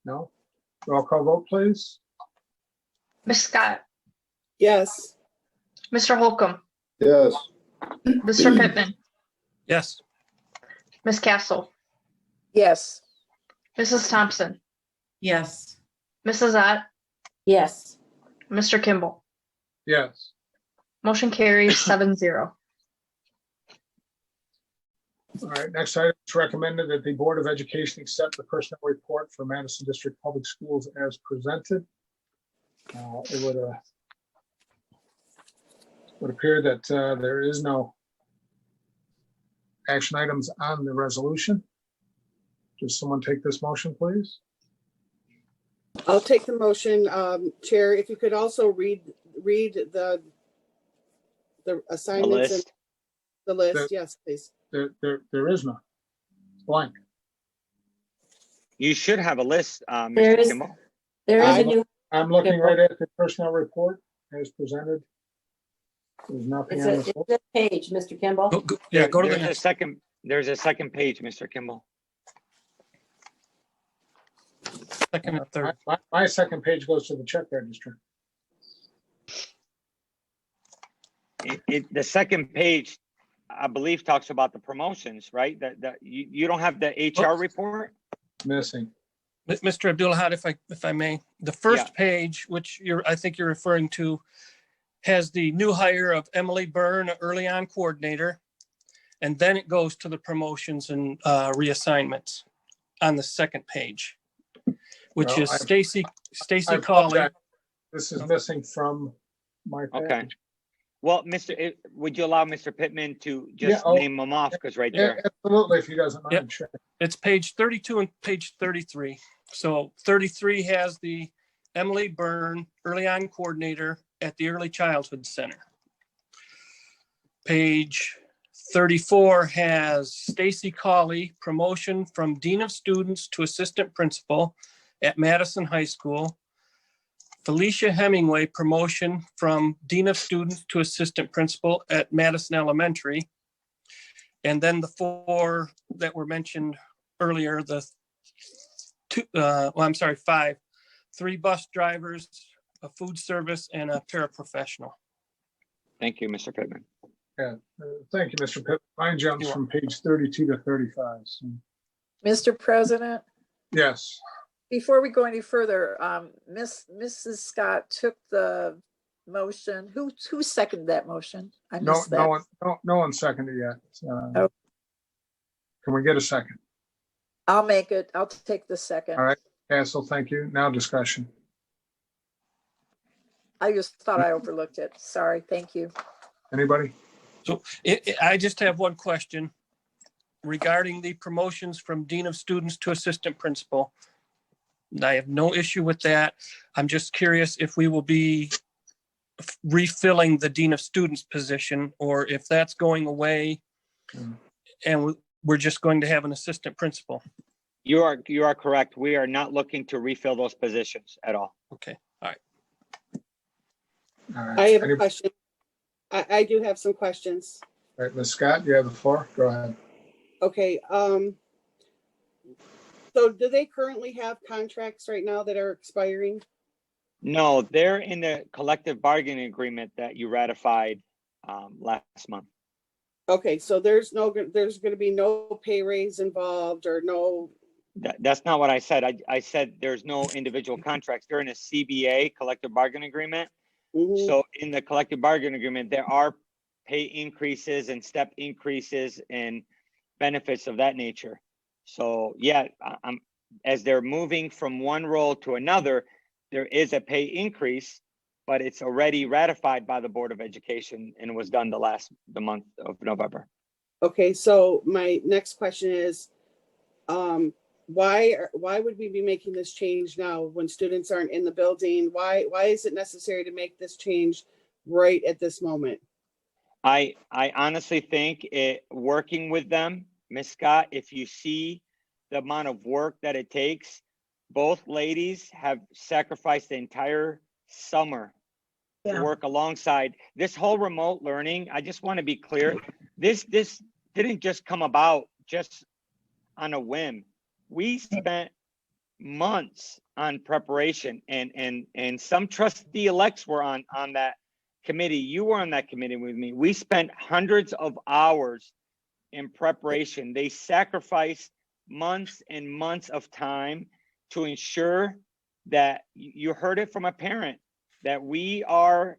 No? Roll call vote, please. Ms. Scott, Yes. Mr. Holcomb, Yes. Mr. Pittman, Yes. Ms. Castle, Yes. Mrs. Thompson, Yes. Mrs. Ott, yes. Mr. Kimball. Yes. Motion carries 7-0. All right, next item, it's recommended that the Board of Education accept the personnel report for Madison District Public Schools as presented. It would appear that there is no action items on the resolution. Does someone take this motion, please? I'll take the motion, Chair. If you could also read the assignments and the list. Yes, please. There is none. It's blank. You should have a list, There Mr. is, Kimball. there is a new, I'm looking right at the personnel report as presented. There's nothing It's on a, this. it's this page, Mr. Kimball. Yeah, go to the There's a next. there's a second page, Mr. Kimball. Second and third. My second page goes to the check register. The second page, I believe, talks about the promotions, right? That you don't have the HR report? Missing. Mr. Abdul-Ahad, if I may, the first page, which I think you're referring to, has the new hire of Emily Byrne, early on coordinator. And then it goes to the promotions and reassignments on the second page, which Well, is I Stacy apologize. Colley. This is missing from my Okay. package. Well, would you allow Mr. Pittman to just name them off? Because right Yeah, there. absolutely, if he doesn't mind. Yep. Sure. It's page 32 and page 33. So 33 has the Emily Byrne, early on coordinator at the Early Childhood Center. Page 34 has Stacy Colley, promotion from Dean of Students to Assistant Principal at Madison High School. Felicia Hemingway, promotion from Dean of Students to Assistant Principal at Madison Elementary. And then the four that were mentioned earlier, five, 3 bus drivers, a food service, and a paraprofessional. Thank you, Mr. Pittman. Yeah, thank you, Mr. Pitt. Mine jumps from page 32 to 35. So. Mr. President, Yes. before we go any further, Mrs. Scott took the motion. Who seconded that motion? I missed that. No one seconded yet. Okay. Can we get a second? I'll make it. I'll take the second. All right, Castle, thank you. Now discussion. I just thought I overlooked it. Sorry. Thank you. Anybody? So I just have one question regarding the promotions from Dean of Students to Assistant Principal. I have no issue with that. I'm just curious if we will be refilling the Dean of Students position, or if that's going away and we're just going to have an assistant principal. You are correct. We are not looking to refill those positions at all. Okay, all right. All right. I have a question. I do have some questions. All right, Ms. Scott, you have the floor. Go ahead. Okay, so do they currently have contracts right now that are expiring? No, they're in the collective bargaining agreement that you ratified last month. Okay, so there's going to be no pay raise involved or no. That's not what I said. I said there's no individual contracts. They're in a CBA, collective bargaining agreement. Mhm. So in the collective bargaining agreement, there are pay increases and step increases and benefits of that nature. So yeah, as they're moving from one role to another, there is a pay increase, but it's already ratified by the Board of Education and was done the month of November. Okay, so my next question is, why would we be making this change now when students aren't in the building? Why is it necessary to make this change right at this moment? I honestly think working with them, Ms. Scott, if you see the amount of work that it takes, both ladies have sacrificed the entire summer to work alongside this whole remote learning. I just want to be clear. This didn't just come about just on a whim. We spent months on preparation, and some trustee elects were on that committee. You were on that committee with me. We spent hundreds of hours in preparation. They sacrificed months and months of time to ensure that you heard it from a parent, that we are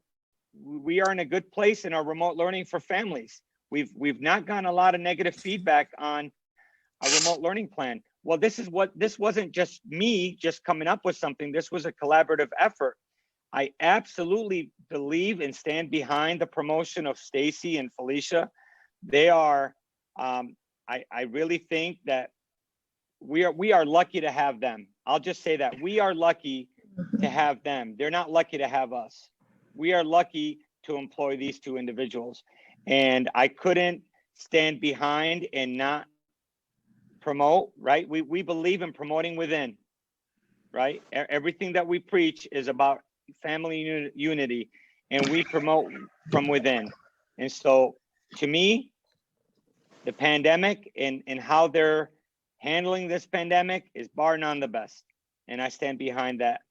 in a good place in our remote learning for families. We've not gotten a lot of negative feedback on a remote learning plan. Well, this wasn't just me just coming up with something. This was a collaborative effort. I absolutely believe and stand behind the promotion of Stacy and Felicia. They are, I really think that we are lucky to have them. I'll just say that we are lucky to have them. They're not lucky to have us. We are lucky to employ these two individuals. And I couldn't stand behind and not promote, right? We believe in promoting within, right? Everything that we preach is about family unity. and we promote from within. And so to me, the pandemic and how they're handling this pandemic is bar none the best. And I stand behind that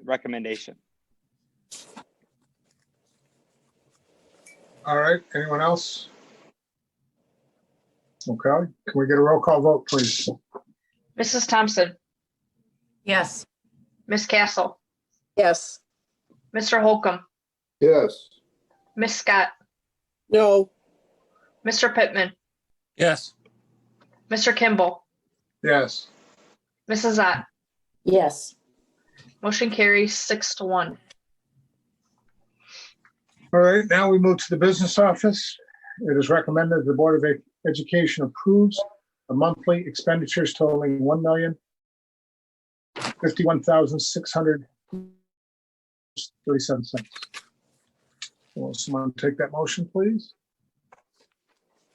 recommendation. All right, anyone else? Okay, can we get a roll call vote, please? Mrs. Thompson, Yes. Miss Castle, Yes. Mr. Holcomb, Yes. Miss Scott, No, Mr. Pittman, Yes. Mr. Kimball, Yes. Mrs. Ott. Yes. Motion carries 6-1. All right, now we move to the business office. It is recommended the Board of Education approves the monthly expenditures totaling $1,051,637. Will someone take that motion, please?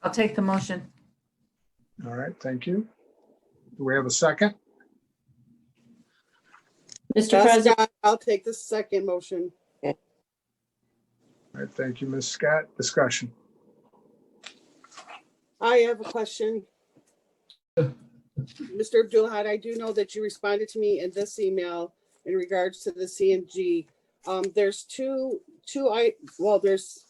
I'll take the motion. All right, thank you. Do we have a second? Mr. President, Scott, I'll take the second motion. All right, thank you, Ms. Scott. Discussion. I have a question. Mr. Abdulhad, I do know that you responded to me in this email in regards to the CNG. There's there's,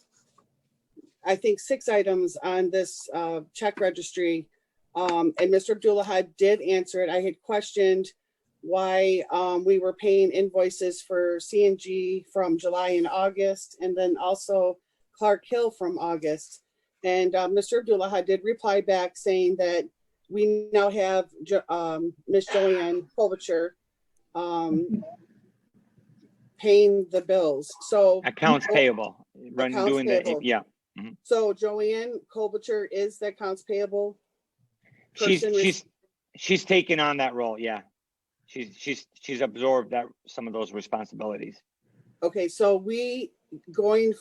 I think, 6 items on this check registry. And Mr. Abdulhad did answer it. I had questioned why we were paying invoices for CNG from July and August, and then also Clark Hill from August. And Mr. Abdullah did reply back saying that we now have Miss Joanne Klobuchar paying the bills. So Accounts payable. Doing payable. yeah. So Joanne Klobuchar is the accounts payable person. She's taken on that role. Yeah. She's absorbed some of those responsibilities. Okay, so we going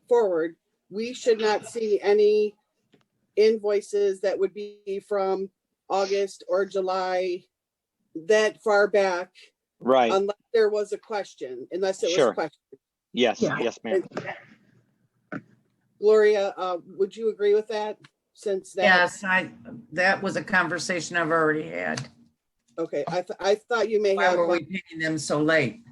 forward, we should not see any invoices that would be from August or July that far back. Right. Unless there was a question, unless it was Sure. a question. Yes. Yeah. Yes, ma'am. Gloria, would you agree with that? Since that. Yes, that was a conversation I've already had. Okay, I thought you may Why have. were we paying them so late?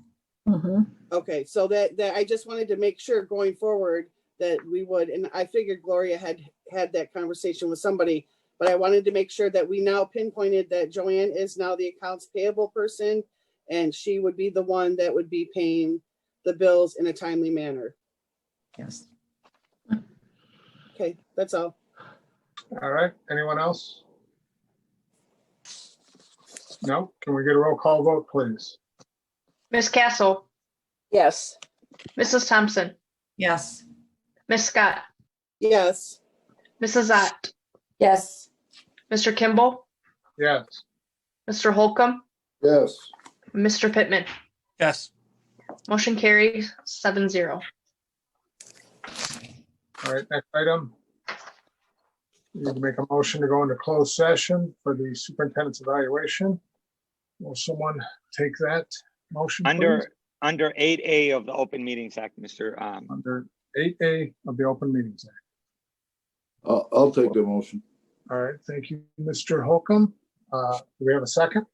Okay, so that I just wanted to make sure going forward that we would, and I figured Gloria had that conversation with somebody, but I wanted to make sure that we now pinpointed that Joanne is now the accounts payable person, and she would be the one that would be paying the bills in a timely manner. Yes. Okay, that's all. All right, anyone else? No? Can we get a roll call vote, please? Miss Castle, Yes. Mrs. Thompson, Yes. Miss Scott, Yes. Mrs. Ott, Yes. Mr. Kimball, Yes. Mr. Holcomb, Yes. Mr. Pittman. Yes. Motion carries 7-0. All right, next item. We need to make a motion to go into closed session for the superintendent's evaluation. Will someone take that motion, please? Under 8A of the Open Meetings Act, Mr. Under 8A of the Open Meetings Act. I'll take the motion. All right, thank you, Mr. Holcomb. Do we have a second?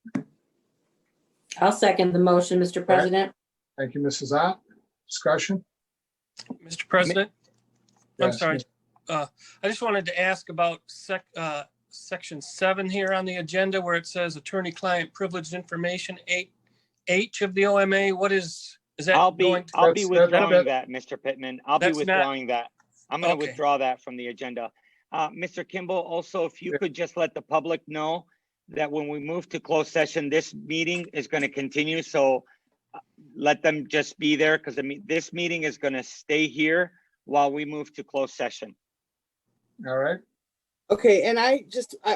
I'll second the motion, Mr. President. Thank you, Mrs. Ott. Discussion? Mr. President, I'm Yes, sorry. I just wanted to ask about section 7 here on the agenda where it says attorney-client privileged information, 8H of the OMA. What is that? I'll be That's- withdrawing that, Mr. Pittman. I'll be That's not- withdrawing that. I'm going to Okay. withdraw that from the agenda. Mr. Kimball, also, if you could just let the public know that when we move to closed session, this meeting is going to continue. So let them just be there because this meeting is going to stay here while we move to closed session. All right, Okay, and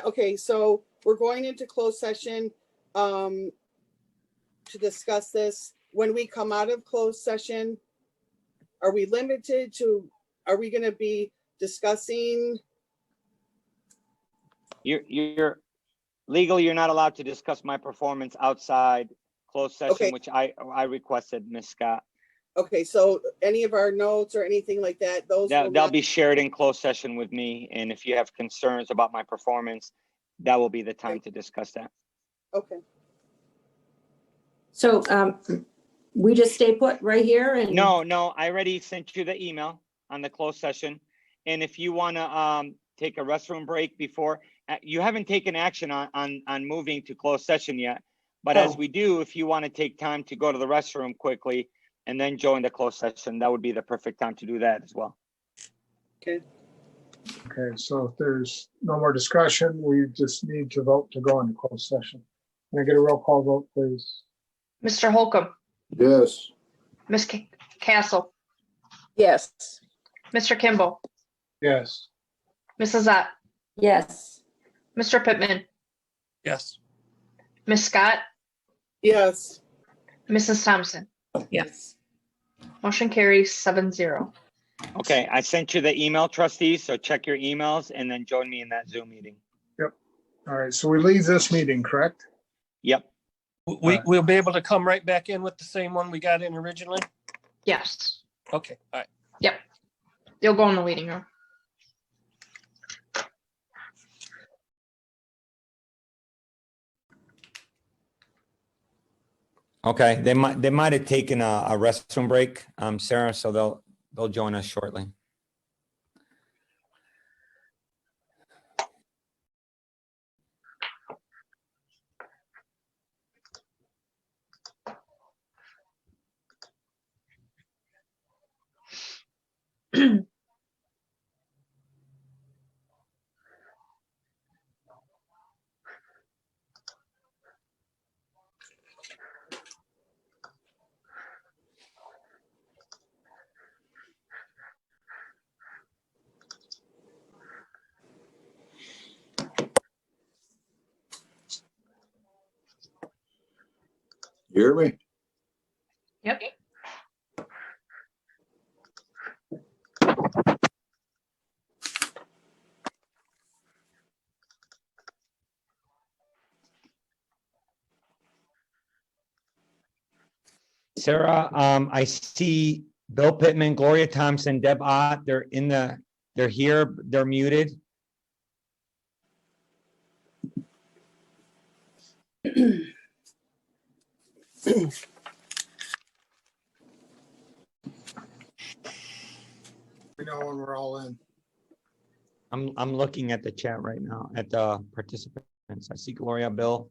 okay, so we're going into closed session to discuss this. When we come out of closed session, are we limited to, are we going to be discussing? You're legally, you're not allowed to discuss my performance outside closed session, Okay. which I requested, Ms. Scott. Okay, so any of our notes or anything like that, those will They'll not, be shared in closed session with me. And if you have concerns about my performance, that will be the time to discuss that. okay. So we just stay put right here and? No, I already sent you the email on the closed session. And if you want to take a restroom break before, you haven't taken action on moving to closed session yet. But as we do, if you want to take time to go to the restroom quickly and then join the closed session, that would be the perfect time to do that as well. Okay. Okay, so if there's no more discussion, we just need to vote to go into closed session. Can I get a roll call vote, please? Mr. Holcomb, Yes. Ms. Castle, Yes. Mr. Kimball, Yes. Mrs. Ott, Yes. Mr. Pittman, Yes. Ms. Scott, Yes. Mrs. Thompson. Yes. Motion carries 7-0. Okay, I sent you the email, trustees, so check your emails and then join me in that Zoom meeting. All right, so we leave this meeting, correct? Yep. We'll be able to come right back in with the same one we got in originally? Yes. Okay, all right. Yep. You'll go in the waiting room. Okay, they might have taken a restroom break, Sarah, so they'll join us shortly. You hear me? Yep. Sarah, I see Bill Pittman, Gloria Thompson, Deb Ott, they're here, they're muted. We know when we're all in. I'm looking at the chat right now at the participants. I see Gloria, Bill.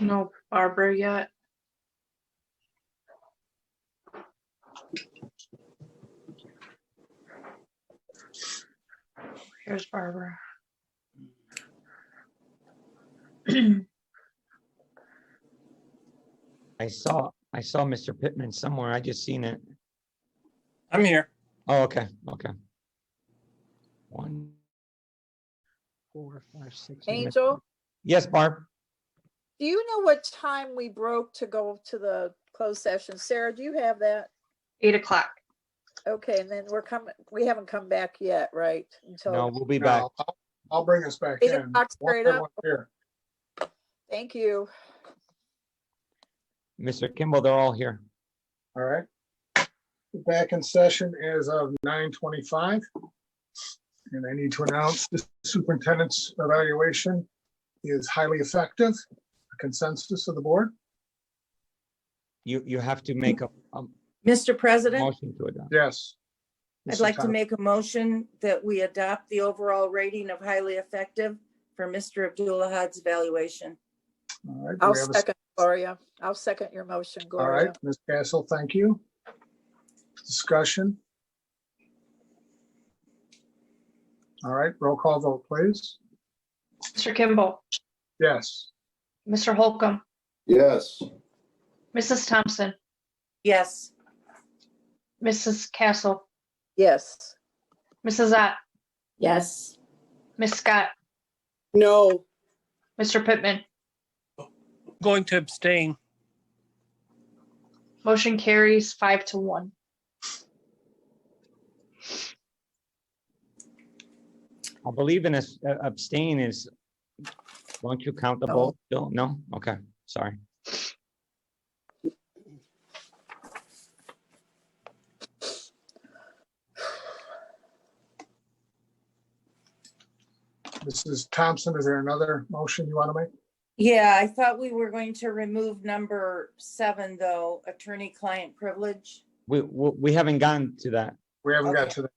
No Barbara yet. Here's Barbara. I saw Mr. Pittman somewhere. I just seen it. I'm here. Oh, okay. 1, 4, 5, 6. Angel, Yes, Barb. do you know what time we broke to go to the closed session? Sarah, do you have that? 8 o'clock. Okay, and then we haven't come back yet, right? No, we'll be back. No, I'll bring us back 8 in. o'clock straight Once up. everyone's here. Thank you. Mr. Kimball, they're all here. All right. Back in session as of 9:25. And I need to announce the superintendent's evaluation is highly effective, a consensus of the board. You have to make a Mr. President, motion to adopt. Yes. I'd like to make a motion that we adopt the overall rating of highly effective for Mr. Abdulahad's evaluation. All right. I'll second, Gloria. I'll second your motion, All Gloria. right, Ms. Castle, thank you. Discussion. All right, roll call vote, please. Mr. Kimball, Yes. Mr. Holcomb, Yes. Mrs. Thompson, Yes. Mrs. Castle, Yes. Mrs. Ott, Yes. Ms. Scott, No. Mr. Pittman. Going to abstain. Motion carries 5-1. I believe in abstain is, won't you count the vote? Bill? No? Okay, sorry. Mrs. Thompson, is there another motion you want to make? Yeah, I thought we were going to remove number 7, though, attorney-client privilege. We haven't gotten to that. We haven't got Okay. to that.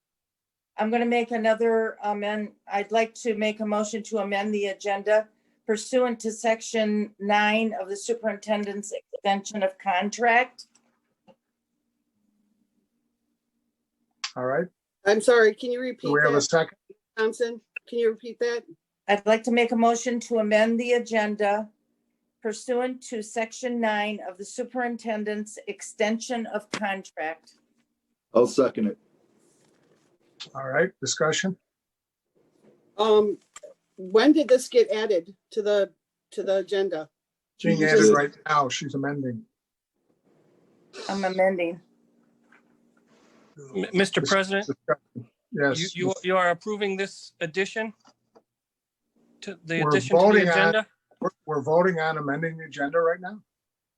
I'm going to make another amend. I'd like to make a motion to amend the agenda pursuant to section 9 of the superintendent's extension of contract. All right. I'm sorry, can you repeat Do we have a that, second? Thompson? Can you repeat that? I'd like to make a motion to amend the agenda pursuant to section 9 of the superintendent's extension of contract. I'll second it. All right, discussion? When did this get added to the agenda? Being added right now, she's amending. I'm amending. Mr. President, Yes. you are approving this addition to the We're addition to voting the on- agenda? We're voting on amending the agenda right now?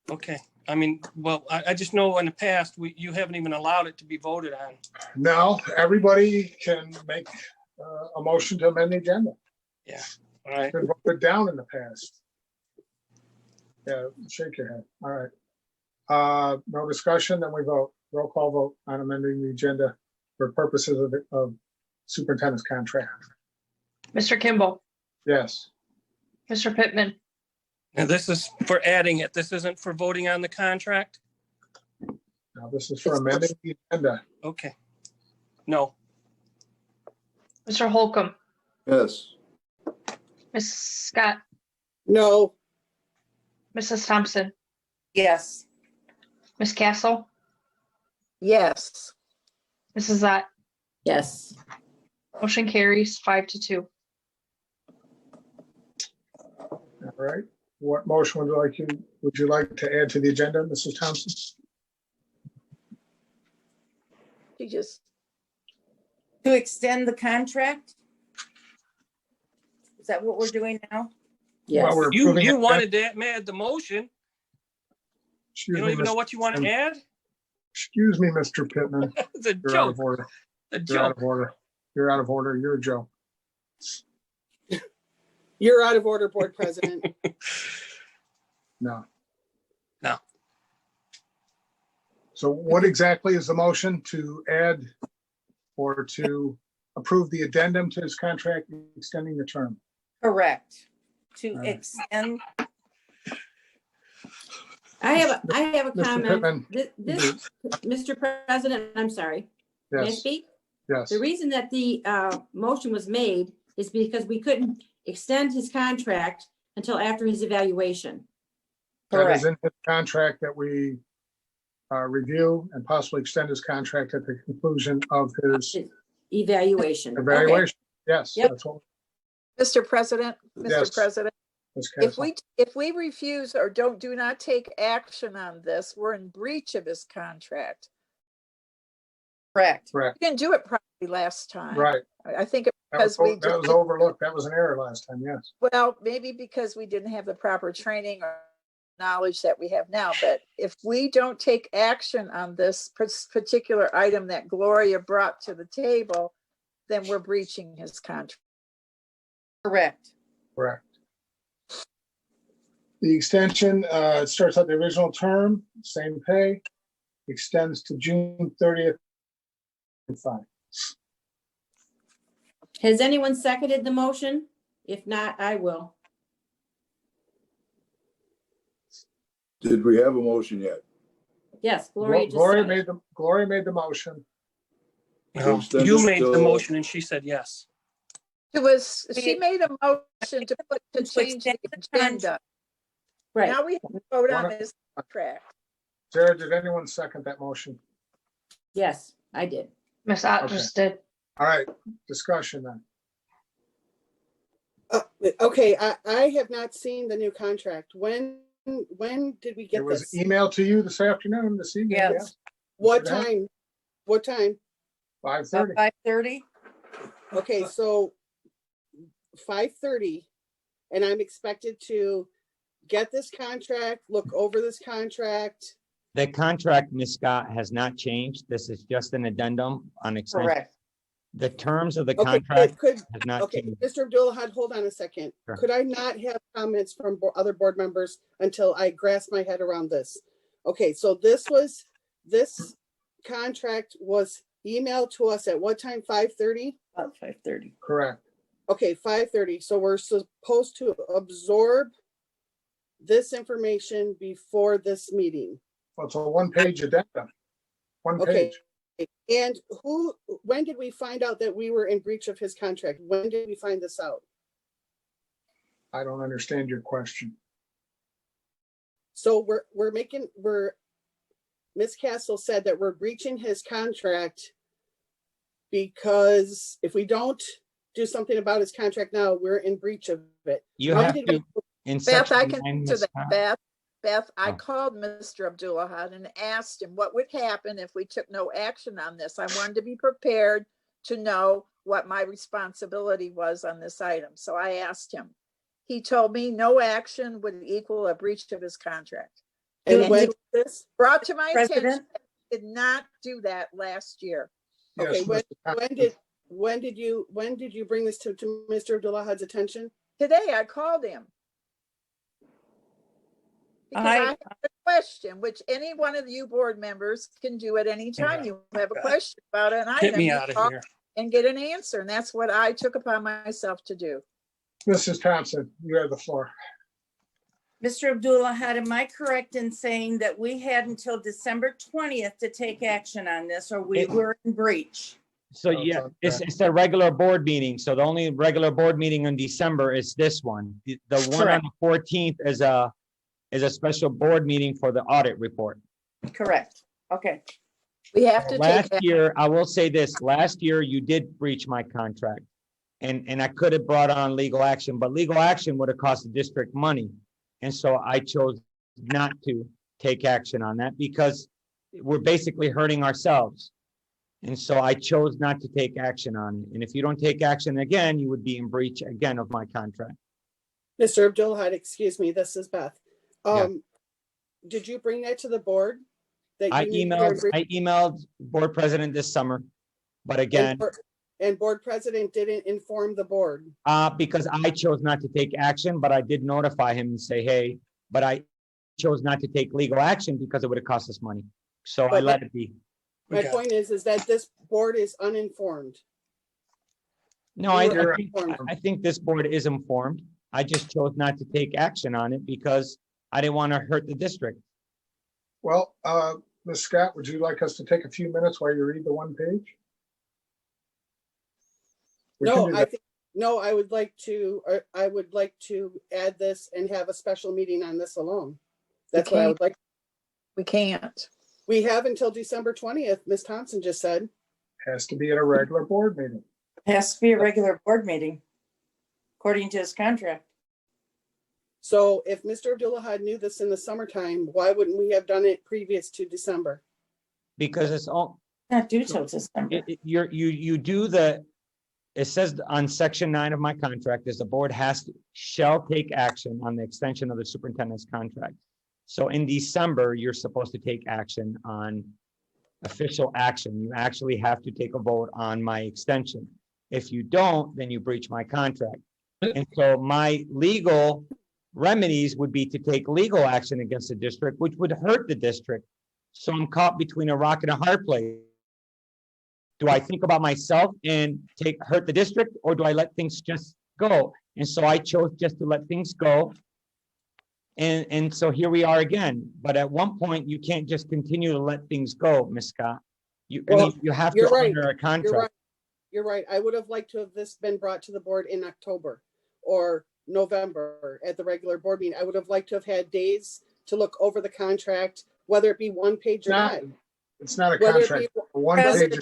Okay, I mean, well, I just know in the past, you haven't even allowed it to be voted on. No, everybody can make a motion to amend the agenda. Yeah, all right. It's been voted down in the past. Yeah, shake your head. All right. No discussion, then we vote. Roll call vote on amending the agenda for purposes of superintendent's contract. Mr. Kimball, Yes. Mr. Pittman, And this is for adding it. This isn't for voting on the contract? Now this is for amending the agenda. Okay. No. Mr. Holcomb, Yes. Ms. Scott, No, Mrs. Thompson, Yes. Ms. Castle, Yes. Mrs. Zott. Yes. Motion carries 5-2. All right. What motion would you like to add to the agenda, Mrs. Thompson? She just, To extend the contract? Is that what we're doing now? Yes. Well, we're You approving it. wanted to add the motion. Excuse You don't me, even know what you want to add? Excuse me, Mr. Pittman. It's a You're out joke. of order. A You're out joke. of order. You're out of order. You're a joke. you're out of order, board president. No. No. So what exactly is the motion to add or to approve the addendum to his contract extending the term? Correct. To All right. extend, I have a Mr. comment. Pittman. This, Mr. President, I'm sorry. May I Yes, speak? yes. The reason that the motion was made is because we couldn't extend his contract until after his evaluation. That is in his contract that we review and possibly extend his contract at the conclusion of his Evaluation. Okay. evaluation. Yes, Yep. that's what. Mr. President, Yes. Mr. President, Ms. if Castle. we refuse or do not take action on this, we're in breach of his contract. correct. Correct, We didn't do it properly last time. right. I think it That was, because we that was overlooked. That was an error last time, yes. well, maybe because we didn't have the proper training or knowledge that we have now. But if we don't take action on this particular item that Gloria brought to the table, then we're breaching his contract. Correct. Correct. The extension, it starts at the original term, same pay, extends to June 30th. Fine. Has anyone seconded the motion? If not, I will. Did we have a motion yet? Yes, Gloria just Gloria said it. Gloria made the motion. No, Extend you it made the till- motion and she said yes. She made a motion to change the agenda. Right. Now we have to vote on Wanna- his contract. Sarah, did anyone second that motion? Yes, I did. Ms. Ott Okay. just did. All right, discussion then. Okay, I have not seen the new contract. When did we It get was this? emailed to you this afternoon, this evening. Yes. What today? time? What time? 5:30. 5:30? Okay, so 5:30, and I'm expected to get this contract, look over this contract. The contract, Ms. Scott, has not changed. This is just an addendum on extension. Correct. The terms of the Okay, contract could, has not okay, changed. Mr. Abdullah, hold on a second. Sure. Could I not have comments from other board members until I grasp my head around this? Okay, so this contract was emailed to us at what time? 5:30? About 5:30. Correct. Okay, 5:30. So we're supposed to absorb this information before this meeting. Well, it's a one-page addendum. One Okay. page. And when did we find out that we were in breach of his contract? When did we find this out? I don't understand your question. So Ms. Castle said that we're breaching his contract because if we don't do something about his contract now, we're in breach of it. You When have did to, in Beth, section I can 9, answer Ms. that. Scott. Beth, I Oh. called Mr. Abdullah and asked him what would happen if we took no action on this. I wanted to be prepared to know what my responsibility was on this item. So I asked him. He told me no action would equal a breach of his contract. And And when he was this? brought to my attention, President? he did not do that last year. Okay, Yes, when Mr. did you bring this to Mr. Abdullah's attention? Today, I called him. Because I have a question, which any one of you board members can do at any time. You have a question about an item. Get me you out of call here. And get an answer. And that's what I took upon myself to do. Mrs. Thompson, you have the floor. Mr. Abdullah, am I correct in saying that we had until December 20th to take action on this, or we were in breach? So Oh, yeah, it's it's a regular board meeting. So the only regular board meeting in December is this one. The one on Correct. the 14th is a special board meeting for the audit report. Correct. Okay. We have to take, Last year, I will say this, last year you did breach my contract. And I could have brought on legal action, but legal action would have cost the district money. And so I chose not to take action on that because we're basically hurting ourselves. And so I chose not to take action on it. And if you don't take action again, you would be in breach again of my contract. Mr. Abdullah, excuse me, this is Beth. Yeah. Did you bring that to the board? That I you knew you were in breach? emailed board president this summer, but again, And board president didn't inform the board. because I chose not to take action, but I did notify him and say, hey, but I chose not to take legal action because it would have cost us money. So I But let it be. My point is that this board is uninformed. No, I You're think, informed. I think this board is informed. I just chose not to take action on it because I didn't want to hurt the district. Well, Ms. Scott, would you like us to take a few minutes while you read the one page? We can do that. I would like to add this and have a special meeting on this alone. That's what I would like. we can't. We have until December 20th, Ms. Thompson just said. Has to be at a regular board meeting. Has to be a regular board meeting, according to his contract. So if Mr. Abdullah knew this in the summertime, why wouldn't we have done it previous to December? Because it's all, Not due till December. you do the, it says on section 9 of my contract is the board shall take action on the extension of the superintendent's contract. So in December, you're supposed to take action on official action. You actually have to take a vote on my extension. If you don't, then you breach my contract. And so my legal remedies would be to take legal action against the district, which would hurt the district. So I'm caught between a rock and a hard place. Do I think about myself and hurt the district, or do I let things just go? And so I chose just to let things go. And so here we are again. But at one point, you can't just continue to let things go, Ms. Scott. You have to honor a contract. You're right. I would have liked to have this been brought to the board in October or November at the regular board meeting. I would have liked to have had days to look over the contract, whether it be one page or not. It's not a Whether it contract. be- One page.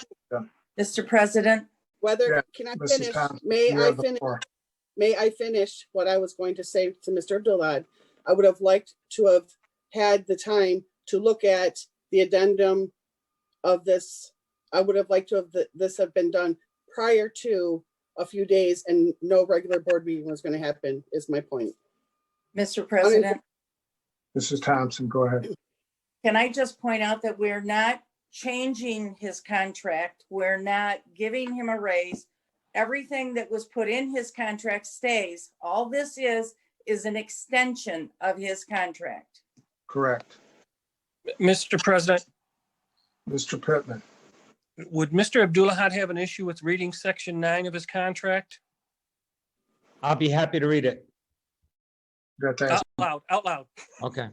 Mr. President, Whether, can I Mrs. finish? Thompson, May you I have the finish? floor. May I finish what I was going to say to Mr. Abdullah? I would have liked to have had the time to look at the addendum of this. I would have liked to have this have been done prior to a few days, and no regular board meeting was going to happen, is my point. Mr. President, Mrs. Thompson, go ahead. can I just point out that we're not changing his contract. We're not giving him a raise. Everything that was put in his contract stays. All this is an extension of his contract. Correct. Mr. President, Mr. Pittman. would Mr. Abdullahat have an issue with reading section 9 of his contract? I'll be happy to read it. Got to ask- Out loud. Okay.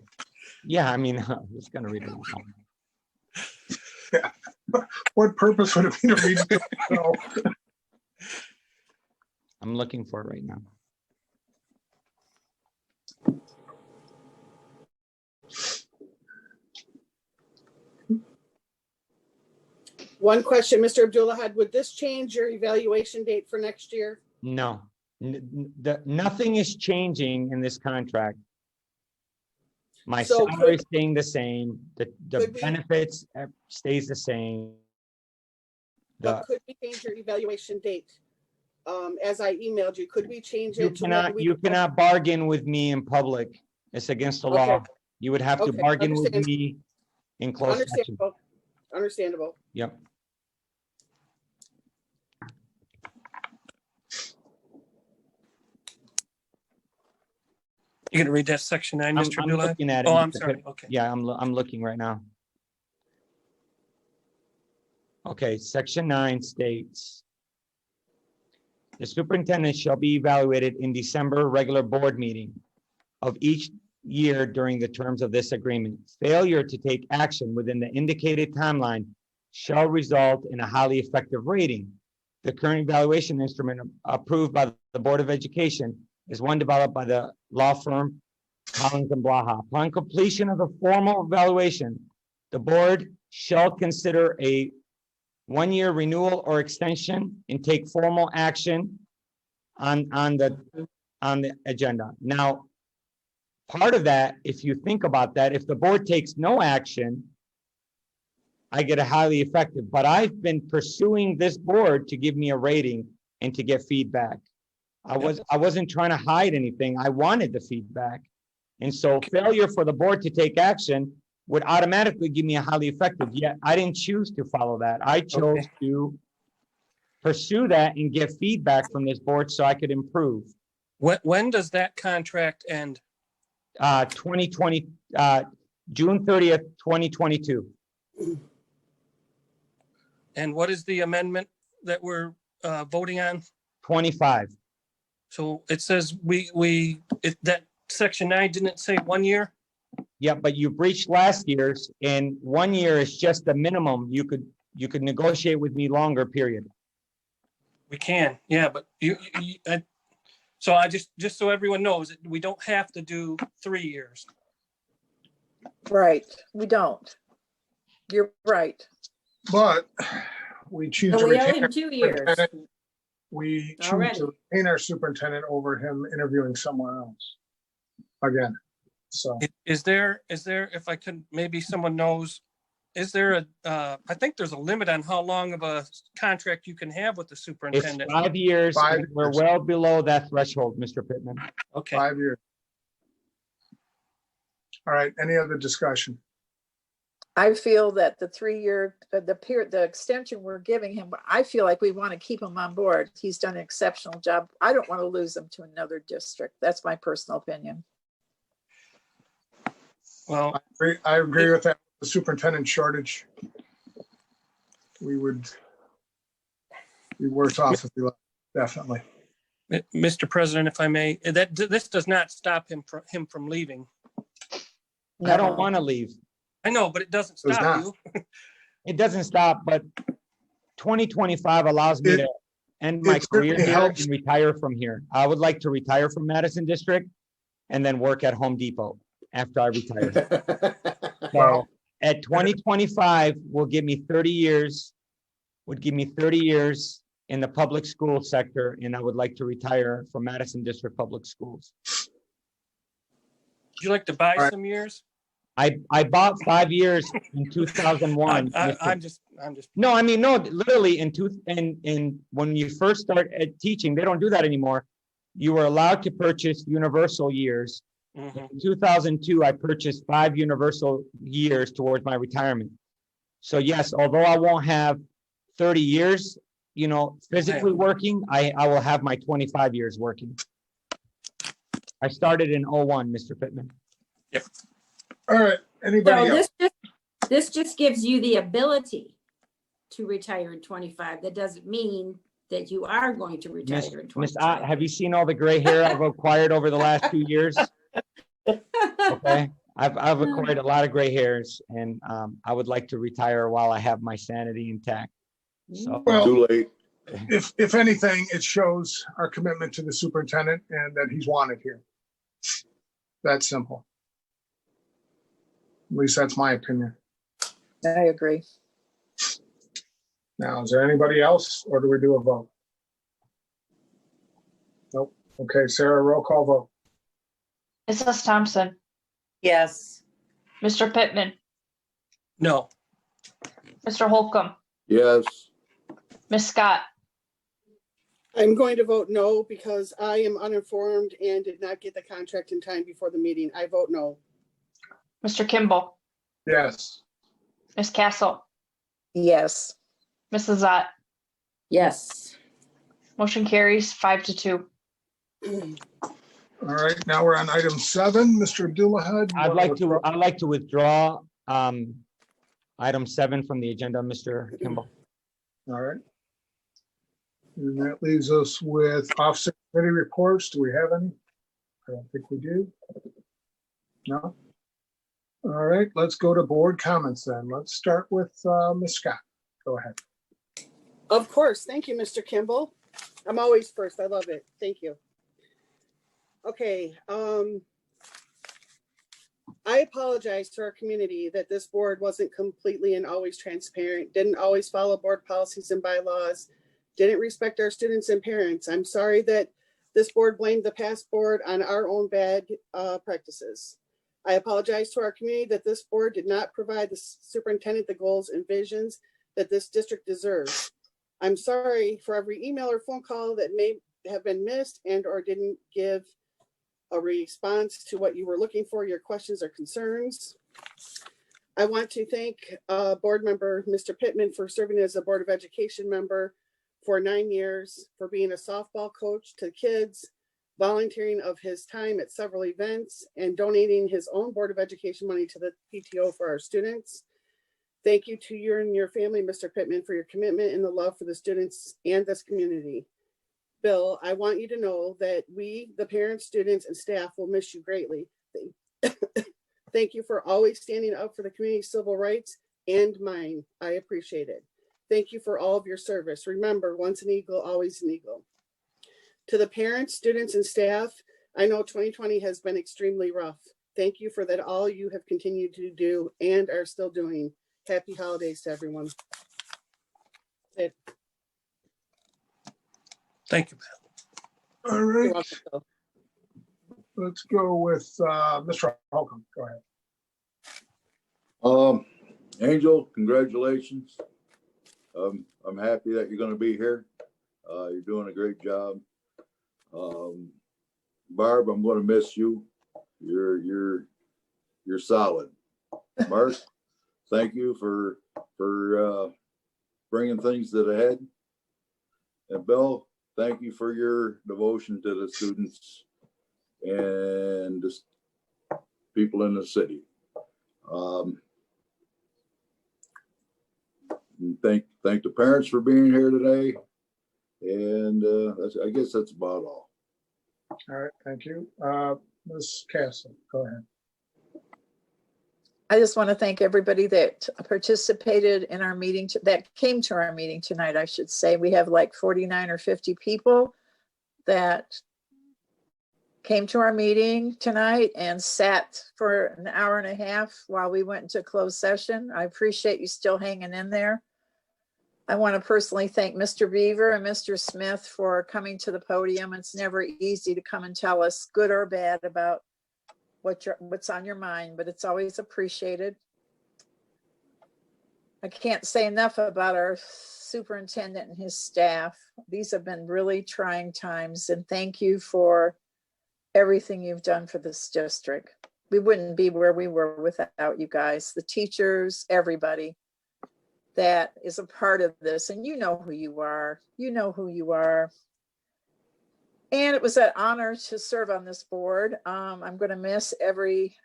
Yeah, I mean, I'm just gonna read it. What purpose would it be to read it? No. I'm looking for it right now. One question, Mr. Abdullah, would this change your evaluation date for next year? No, nothing is changing in this contract. My So salary is staying the same, the could we- benefits stays the same. The, Could we change your evaluation date? As I emailed you, could we change you it? to when cannot, we- you cannot bargain with me in public. It's against the law. Okay. You would have to Okay, bargain with understand. me in closed session. Understandable. Understandable. Yep. You gonna read that section 9, Mr. I'm Abdullahat? looking at it. Oh, I'm Mr. sorry. Pitt. Okay. Yeah, I'm looking right now. Okay, section 9 states, the superintendent shall be evaluated in December regular board meeting of each year during the terms of this agreement. Failure to take action within the indicated timeline shall result in a highly effective rating. The current evaluation instrument approved by the Board of Education is one developed by the law firm Collins and Blaha. Upon completion of the formal evaluation, the board shall consider a one-year renewal or extension and take formal action on the agenda. Now, part of that, if you think about that, if the board takes no action, I get a highly effective, but I've been pursuing this board to give me a rating and to get feedback. I wasn't trying to hide anything. I wanted the feedback. And so failure for the board to take action would automatically give me a highly effective, yet I didn't choose to follow that. I chose to pursue that and get feedback from this board so I could improve. When does that contract end? 2020, June 30th, 2022. And what is the amendment that we're voting on? 25. So it says that section 9 didn't say 1 year? Yeah, but you breached last year's, and 1 year is just the minimum. You could negotiate with me longer, period. We can, yeah, but so I just so everyone knows, we don't have to do 3 years. Right, we don't. You're right. But we choose So to we owe retain him our 2 years. superintendent. We choose Already. to retain our superintendent over him interviewing somewhere else. Again, so. Is there, if I could, maybe someone knows, is there I think there's a limit on how long of a contract you can have with the It's superintendent. 5 years. 5 and we're years. well below that threshold, Mr. Pittman. Okay, 5 years. All right, any other discussion? I feel that the 3-year, the extension we're giving him, I feel like we want to keep him on board. He's done an exceptional job. I don't want to lose him to another district. That's my personal opinion. well, I agree with that. The superintendent shortage. We would be worse off if we left, definitely. Mr. President, if I may, this does not stop him from leaving. I don't want to leave. I know, but it doesn't Does stop not. you. It doesn't stop, but 2025 allows me to end my it career certainly here helps. and retire from here. I would like to retire from Madison District and then work at Home Depot after I retire. So at 2025 will give me 30 years, would give me 30 years in the public school sector, and I would like to retire from Madison District Public Schools. Would you like to buy All right. some years? I bought 5 years in 2001. I'm just. No, I mean, no, literally when you first start teaching, they don't do that anymore. You were allowed to purchase universal years. Mhm. In 2002, I purchased 5 universal years towards my retirement. So yes, although I won't have 30 years, you know, physically working, I will have my 25 years working. I started in 01, Mr. Pittman. All right, anybody So else? this just gives you the ability to retire in 25. That doesn't mean that you are going to retire in 25. Miss Ott, have you seen all the gray hair I've acquired over the last 2 years? Okay, I've acquired a lot of gray hairs, and I would like to retire while I have my sanity intact. So, Well, Too late. if anything, it shows our commitment to the superintendent and that he's wanted here. That's simple. At least that's my opinion. I agree. Now, is there anybody else, or do we do a vote? Nope. Okay, Sarah, roll call vote. Mrs. Thompson, Yes. Mr. Pittman, No. Mr. Holcomb, Yes. Ms. Scott, I'm going to vote no because I am uninformed and did not get the contract in time before the meeting. I vote no. Mr. Kimball, Yes. Ms. Castle, Yes. Mrs. Ott. Yes. Motion carries 5-2. All right, now we're on item 7. Mr. Abdullahi. I'd like to withdraw item 7 from the agenda, Mr. Kimball. All right. And that leaves us with officer committee reports. Do we have any? I don't think we do. No? All right, let's go to board comments then. Let's start with Ms. Scott. Go ahead. Of course. Thank you, Mr. Kimball. I'm always first. I love it. Thank you. Okay. I apologize to our community that this board wasn't completely and always transparent, didn't always follow board policies and bylaws, didn't respect our students and parents. I'm sorry that this board blamed the past board on our own bad practices. I apologize to our community that this board did not provide the superintendent the goals and visions that this district deserves. I'm sorry for every email or phone call that may have been missed and or didn't give a response to what you were looking for, your questions or concerns. I want to thank board member Mr. Pittman for serving as a Board of Education member for 9 years, for being a softball coach to kids, volunteering of his time at several events, and donating his own Board of Education money to the PTO for our students. Thank you to you and your family, Mr. Pittman, for your commitment and the love for the students and this community. Bill, I want you to know that we, the parents, students, and staff will miss you greatly. Thank you for always standing up for the community's civil rights and mine. I appreciate it. Thank you for all of your service. Remember, once an eagle, always an eagle. To the parents, students, and staff, I know 2020 has been extremely rough. Thank you for that, all you have continued to do and are still doing. Happy holidays to everyone. Thank you. All right. Let's go with Mr. Holcomb. Go ahead. Angel, congratulations. I'm happy that you're going to be here. You're doing a great job. Barb, I'm going to miss you. You're solid. Mark, thank you for bringing things to the head. And Bill, thank you for your devotion to the students and the people in the city. And thank the parents for being here today. And I guess that's about all. All right, thank you. Ms. Castle, go ahead. I just want to thank everybody that participated in our meeting, that came to our meeting tonight, I should say. We have like 49 or 50 people that came to our meeting tonight and sat for an hour and a half while we went into closed session. I appreciate you still hanging in there. I want to personally thank Mr. Beaver and Mr. Smith for coming to the podium. It's never easy to come and tell us good or bad about what's on your mind, but it's always appreciated. I can't say enough about our superintendent and his staff. These have been really trying times, and thank you for everything you've done for this district. We wouldn't be where we were without you guys, the teachers, everybody. that is a part of this, and you know who you are. You know who you are. And it was an honor to serve on this board. I'm going to miss everybody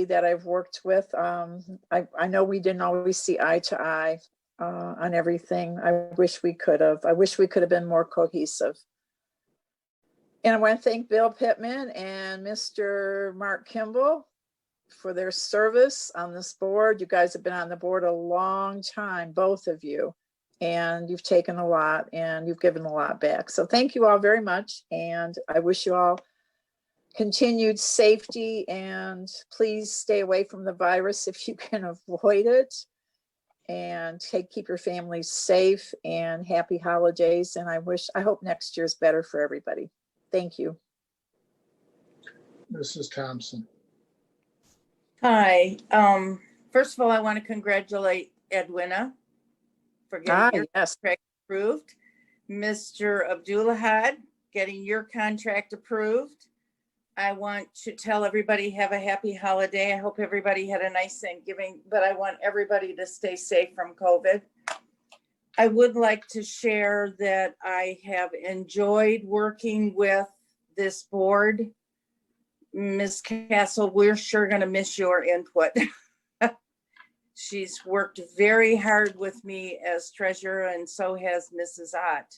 that I've worked with. I know we didn't always see eye to eye on everything. I wish we could have. I wish we could have been more cohesive. And I want to thank Bill Pittman and Mr. Mark Kimball for their service on this board. You guys have been on the board a long time, both of you, and you've taken a lot and you've given a lot back. So thank you all very much. And I wish you all continued safety, and please stay away from the virus if you can avoid it, and keep your families safe, and happy holidays. And I hope next year's better for everybody. Thank you. Mrs. Thompson. Hi. First of all, I want to congratulate Edwina for getting your contract approved. Mr. Abdulahad, getting your contract approved. I want to tell everybody have a happy holiday. I hope everybody had a nice Thanksgiving, but I want everybody to stay safe from COVID. I would like to share that I have enjoyed working with this board. Ms. Castle, we're sure going to miss your input. She's worked very hard with me as treasurer, and so has Mrs. Ott.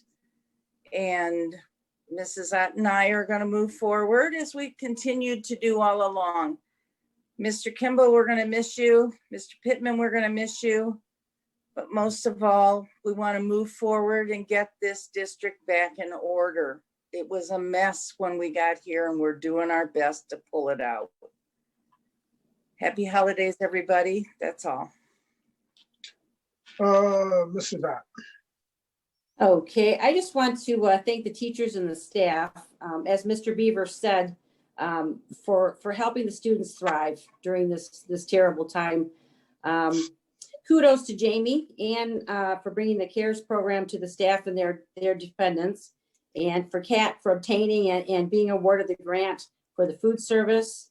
And Mrs. Ott and I are going to move forward as we continued to do all along. Mr. Kimball, we're going to miss you. Mr. Pittman, we're going to miss you. But most of all, we want to move forward and get this district back in order. It was a mess when we got here, and we're doing our best to pull it out. Happy holidays, everybody. That's all. Mrs. Ott. Okay, I just want to thank the teachers and the staff, as Mr. Beaver said, for helping the students thrive during this terrible time. Kudos to Jamie and for bringing the CARES program to the staff and their dependents, and for Kat for obtaining and being awarded the grant for the food service.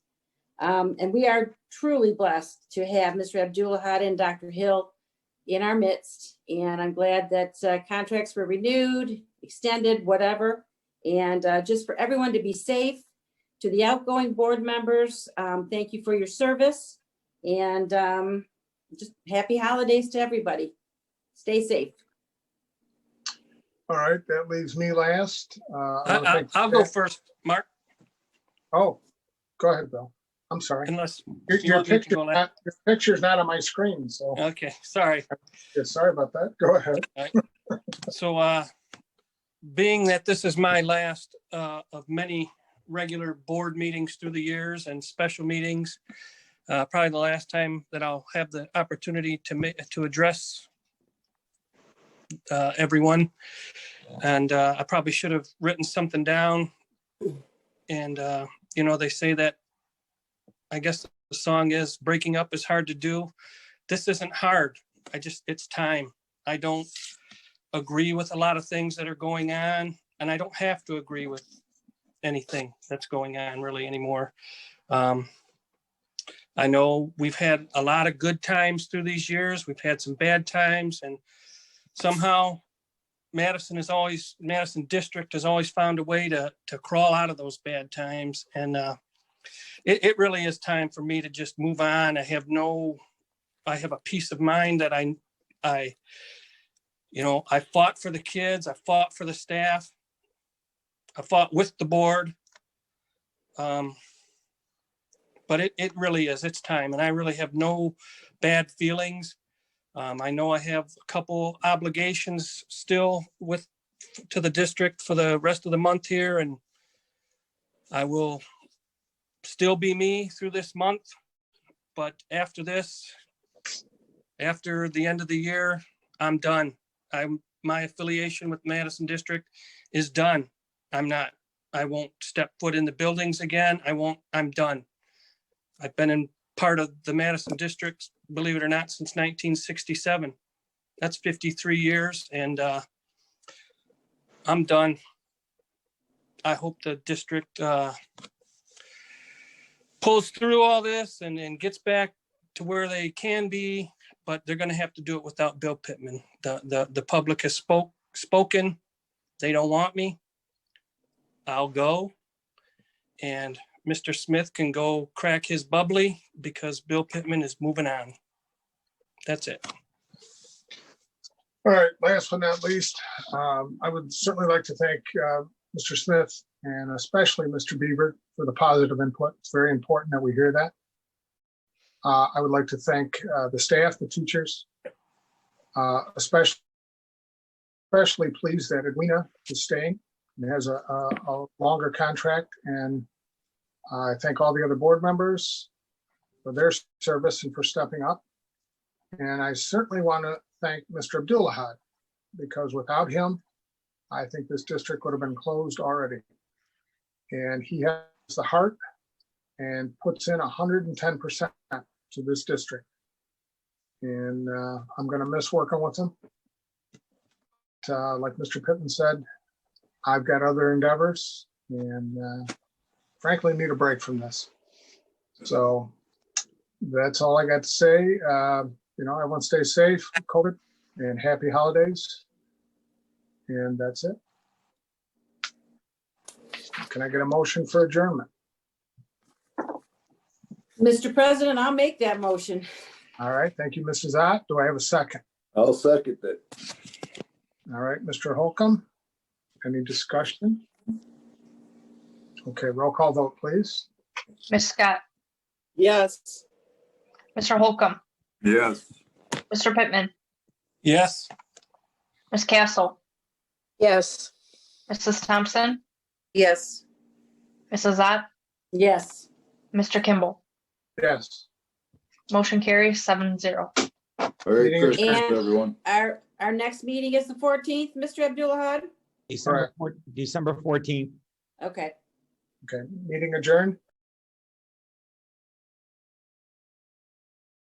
And we are truly blessed to have Mr. Abdulahad and Dr. Hill in our midst. And I'm glad that contracts were renewed, extended, whatever. And just for everyone to be safe. To the outgoing board members, thank you for your service. And just happy holidays to everybody. Stay safe. All right, that leaves me last. I'll go first, Mark. Oh, go ahead, Bill. I'm sorry. Unless your picture's not on my screen, so. Okay, sorry. Yeah, sorry about that. Go ahead. Right. So being that this is my last of many regular board meetings through the years and special meetings, probably the last time that I'll have the opportunity to address everyone. And I probably should have written something down. And, they say that, I guess the song is, breaking up is hard to do. This isn't hard. It's time. I don't agree with a lot of things that are going on, and I don't have to agree with anything that's going on really anymore. I know we've had a lot of good times through these years. We've had some bad times, and somehow Madison District has always found a way to crawl out of those bad times. And it really is time for me to just move on. I have a peace of mind that I fought for the kids. I fought for the staff. I fought with the board. But it really is, it's time. And I really have no bad feelings. I know I have a couple obligations still to the district for the rest of the month here, and I will still be me through this month. But after this, after the end of the year, I'm done. My affiliation with Madison District is done. I won't step foot in the buildings again. I'm done. I've been in part of the Madison District, believe it or not, since 1967. That's 53 years, and I'm done. I hope the district pulls through all this and gets back to where they can be but they're gonna have to do it without Bill Pittman. The public has spoken. They don't want me. I'll go. And Mr. Smith can go crack his bubbly because Bill Pittman is moving on. That's it. All right, last but not least, I would certainly like to thank Mr. Smith and especially Mr. Beaver for the positive input. It's very important that we hear that. I would like to thank the staff, the teachers, especially pleased that Edwina is staying and has a longer contract. And I thank all the other board members for their service and for stepping up. And I certainly want to thank Mr. Abdullahad, because without him, I think this district would have been closed already. And he has the heart and puts in 110% to this district. And I'm going to miss working with him. Like Mr. Pittman said, I've got other endeavors and frankly need a break from this. So that's all I got to say. Everyone stay safe, COVID, and happy holidays. And that's it. Can I get a motion for adjournment? Mr. President, I'll make that motion. All right, thank you, Mrs. Ott. Do I have a second? I'll second that. All right, Mr. Holcomb, any discussion? Okay, roll call vote, please. Ms. Scott, Yes. Mr. Holcomb, Yes. Mr. Pittman, Yes. Ms. Castle, Yes. Mrs. Thompson, Yes. Mrs. Ott, Yes. Mr. Kimball. Yes. Motion carries 7-0. Merry Meeting is Christmas, adjourned. everyone. Our next meeting is the 14th, Mr. December 14th. Okay. Okay, meeting adjourned.